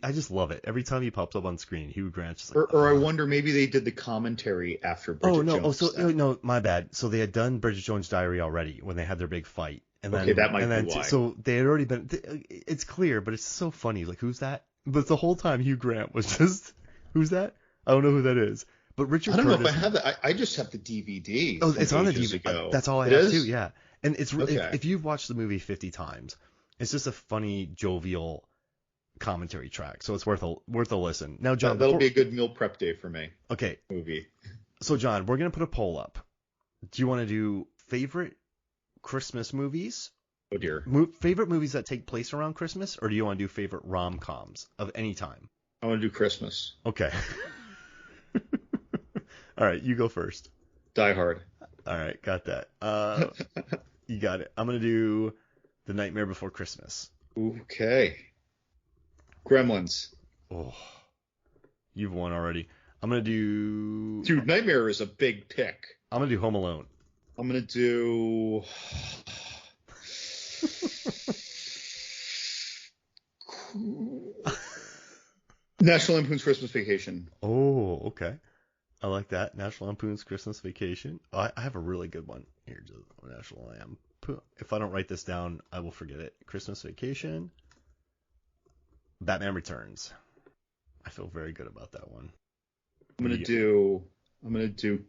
I just love it. Every time he pops up on screen, Hugh Grant's just like... Or I wonder, maybe they did the commentary after Bridget Jones. No, my bad. So they had done Bridget Jones' Diary already when they had their big fight. And then, that might be why. So they had already been... It's clear, but it's so funny. Like, who's that? But the whole time, Hugh Grant was just... Who's that? I don't know who that is. But Richard Curtis... I don't know if I have that. I just have the DVD. Oh, it's on the DVD. That's all I have, too, yeah. And it's really... Okay. If you've watched the movie 50 times, it's just a funny, jovial... commentary track, so it's worth a listen. Now, John, that'll be a good meal prep day for me. Okay. Movie. So, John, we're gonna put a poll up. Do you want to do favorite Christmas movies? Oh dear. Favorite movies that take place around Christmas, or do you want to do favorite rom-coms of any time? I want to do Christmas. Okay. All right, you go first. Die Hard. All right, got that. You got it. I'm gonna do The Nightmare Before Christmas. Okay. Gremlins. Oh, you've won already. I'm gonna do. Dude, Nightmare is a big pick. I'm gonna do Home Alone. I'm gonna do. National Lampoon's Christmas Vacation. Oh, okay. I like that. National Lampoon's Christmas Vacation. Oh, I have a really good one here. National Lampoon. If I don't write this down, I will forget it. Christmas Vacation. Batman Returns. I feel very good about that one. I'm gonna do. I'm gonna do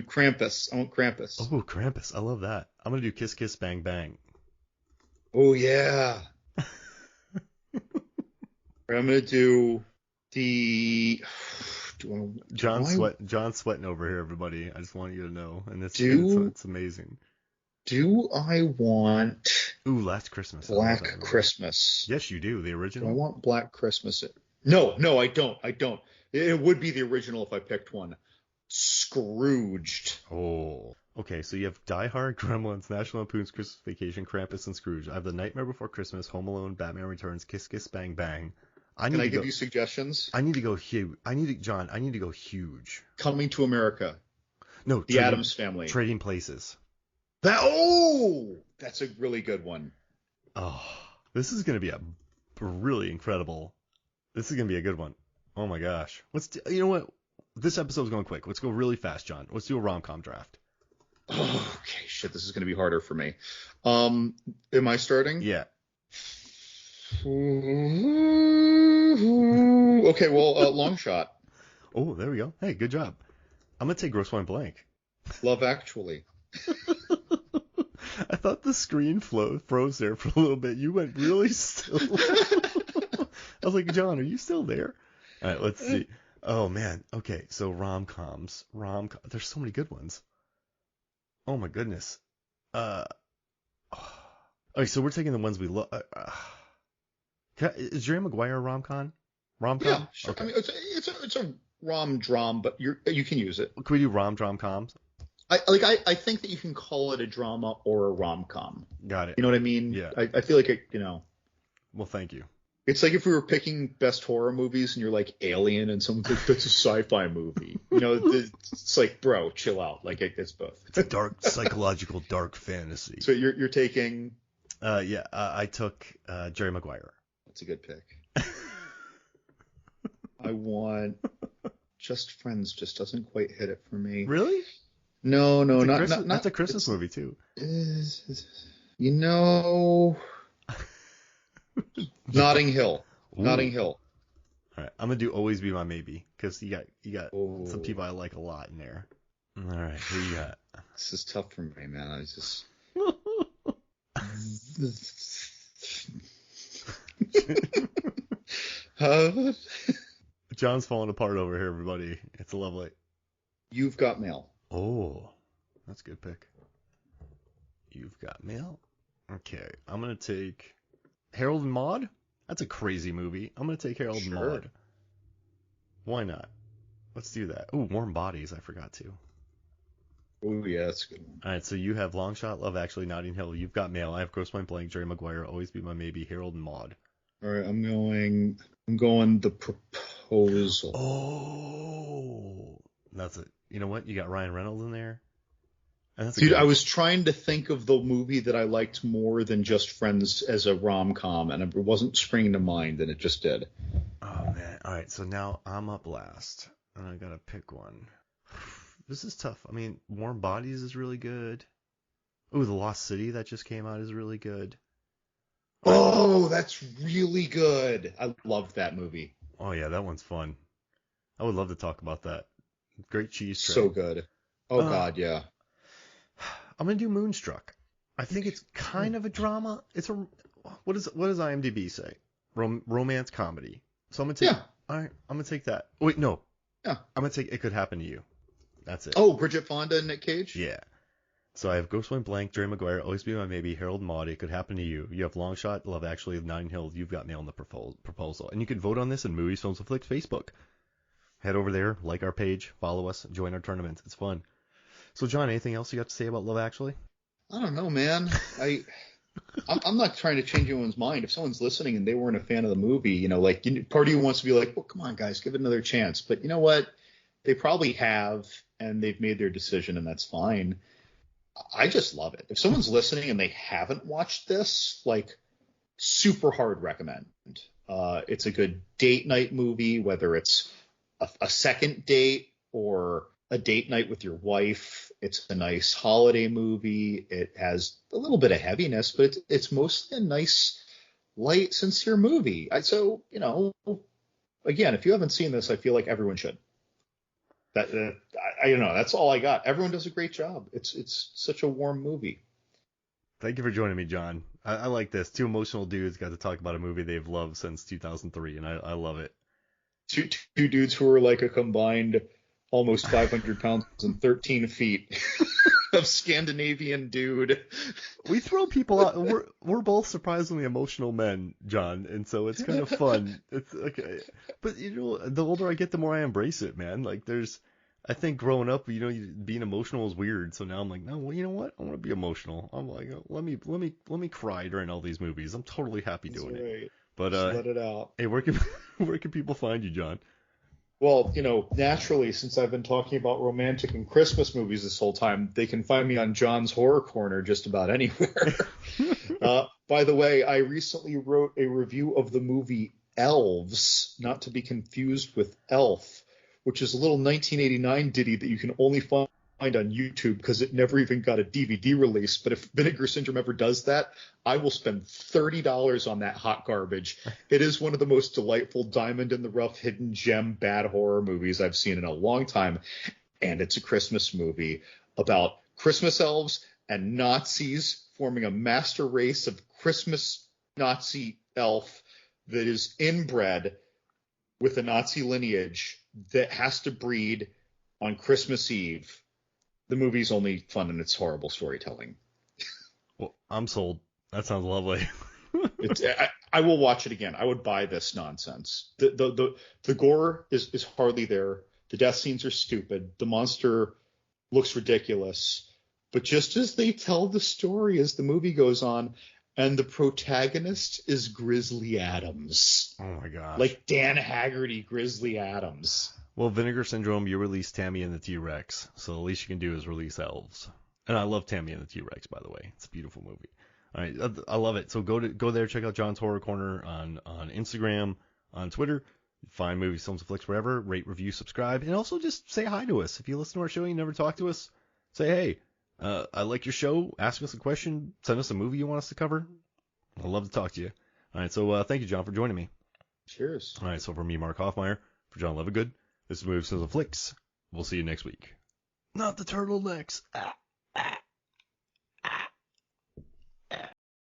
Krampus. I want Krampus. Oh, Krampus. I love that. I'm gonna do Kiss Kiss Bang Bang. Oh yeah. I'm gonna do the. John's sweating over here, everybody. I just want you to know, and it's amazing. Do I want? Ooh, Last Christmas. Black Christmas. Yes, you do. The original. Do I want Black Christmas. No, I don't. It would be the original if I picked one. Scrooged. Oh. Okay, so you have Die Hard, Gremlins, National Lampoon's Christmas Vacation, Krampus, and Scrooge. I have The Nightmare Before Christmas, Home Alone, Batman Returns, Kiss Kiss Bang Bang. Can I give you suggestions? I need to go huge. I need to go huge. Coming to America. No, The Addams Family. Trading Places. That's a really good one. Oh, this is going to be a really incredible. This is going to be a good one. Oh my gosh. You know what? This episode's going quick. Let's go really fast, John. Let's do a rom-com draft. Oh, okay, shit. This is going to be harder for me. Am I starting? Yeah. Okay, well, long shot. Oh, there we go. Hey, good job. I'm going to take Grosse Pointe Blank. Love Actually. I thought the screen froze there for a little bit. You went really still. I was like, John, are you still there? All right, let's see. Oh, man. Okay, so rom-coms. There's so many good ones. Oh, my goodness. Okay, so we're taking the ones we love. Is Jerry Maguire a rom-com? Yeah, sure. Okay. I mean, it's a rom-dram, but you can use it. Can we do rom-dram-coms? I think that you can call it a drama or a rom-com. Got it. You know what I mean? Yeah. I feel like Well, thank you. It's like if we were picking best horror movies and you're like Alien and someone's like, that's a sci-fi movie. It's like, bro, chill out. Like, it's both. It's a dark, psychological, dark fantasy. So you're taking... Yeah, I took Jerry Maguire. That's a good pick. I want... Just Friends just doesn't quite hit it for me. Really? No, not that's a Christmas movie, too. Notting Hill. Ooh. Notting Hill. All right, I'm gonna do Always Be My Maybe because you got some people I like a lot in there. All right, who you got? This is tough for me, man. I just. John's falling apart over here, everybody. It's lovely. You've Got Mail. Oh, that's a good pick. You've Got Mail. Okay, I'm going to take Harold and Maude. That's a crazy movie. I'm going to take Harold and Maude. Why not? Let's do that. Ooh, Warm Bodies. I forgot to. Oh, yeah, that's a good one. All right, so you have Long Shot, Love Actually, Notting Hill. You've Got Mail. I have Grosse Pointe Blank, Jerry Maguire, Always Be My Maybe, Harold and Maude. All right, I'm going The Proposal. Oh, that's it. You know what? You got Ryan Reynolds in there. Dude, I was trying to think of the movie that I liked more than just Friends as a rom-com, and it wasn't springing to mind, and it just did. Oh, man. All right, so now I'm up last, and I got to pick one. This is tough. I mean, Warm Bodies is really good. Ooh, The Lost City that just came out is really good. Oh, that's really good. I loved that movie. Oh, yeah, that one's fun. I would love to talk about that. Great cheese tray. So good. Oh, God, yeah. I'm going to do Moonstruck. I think it's kind of a drama. What does IMDb say? Romance comedy. So I'm going to take all right, I'm going to take that. Wait, no. Yeah. I'm going to take It Could Happen to You. That's it. Oh, Bridget Fonda and Nick Cage? Yeah. So I have Grosse Pointe Blank, Jerry Maguire, Always Be My Maybe, Harold and Maude, It Could Happen to You. You have Long Shot, Love Actually, Notting Hill, You've Got Mail, and The Proposal. And you can vote on this in Movies, Films, and Flicks Facebook. Head over there, like our page, follow us, join our tournaments. It's fun. So, John, anything else you got to say about Love Actually? I don't know, man. I'm not trying to change anyone's mind. If someone's listening and they weren't a fan of the movie, part of you wants to be like, well, come on, guys, give it another chance. But you know what? They probably have, and they've made their decision, and that's fine. I just love it. If someone's listening and they haven't watched this, super hard recommend. It's a good date night movie, whether it's a second date or a date night with your wife. It's a nice holiday movie. It has a little bit of heaviness, but it's mostly a nice, light, sincere movie. So, again, if you haven't seen this, I feel like everyone should. I don't know. That's all I got. Everyone does a great job. It's such a warm movie. Thank you for joining me, John. I like this. Two emotional dudes got to talk about a movie they've loved since 2003, and I love it. Two dudes who are like a combined almost 500 pounds and 13 feet of Scandinavian dude. We throw people out. We're both surprisingly emotional men, John, and so it's kind of fun. It's okay, but the older I get, the more I embrace it, man. I think growing up, being emotional is weird. So now I'm like, no, well, you know what? I want to be emotional. I'm like, let me cry during all these movies. I'm totally happy doing it. But just let it out. Hey, where can people find you, John? Well, naturally, since I've been talking about romantic and Christmas movies this whole time, they can find me on John's Horror Corner just about anywhere. By the way, I recently wrote a review of the movie Elves, not to be confused with Elf, which is a little 1989 ditty that you can only find on YouTube because it never even got a DVD release. But if Vinegar Syndrome ever does that, I will spend $30 on that hot garbage. It is one of the most delightful diamond in the rough hidden gem bad horror movies I've seen in a long time. And it's a Christmas movie about Christmas elves and Nazis forming a master race of Christmas Nazi elf that is inbred with a Nazi lineage that has to breed on Christmas Eve. The movie's only fun in its horrible storytelling. Well, I'm sold. That sounds lovely. I will watch it again. I would buy this nonsense. The gore is hardly there. The death scenes are stupid. The monster looks ridiculous. But just as they tell the story as the movie goes on, and the protagonist is Grizzly Adams. Oh my gosh. Like Dan Haggerty, Grizzly Adams. Well, Vinegar Syndrome, you released Tammy and the T-Rex, so the least you can do is release Elves. And I love Tammy and the T-Rex, by the way. It's a beautiful movie. All right, I love it. So go there, check out John's Horror Corner on Instagram, on Twitter. Find Movies, Films, and Flicks wherever. Rate, review, subscribe, and also just say hi to us. If you listen to our show and you never talk to us, say, hey, I like your show. Ask us a question. Send us a movie you want us to cover. I'd love to talk to you. All right, so thank you, John, for joining me. Cheers. All right, so for me, Mark Hoffmeyer, for John Levigood, this is Movies, Films, and Flicks. We'll see you next week. Not the turtlenecks. Ah.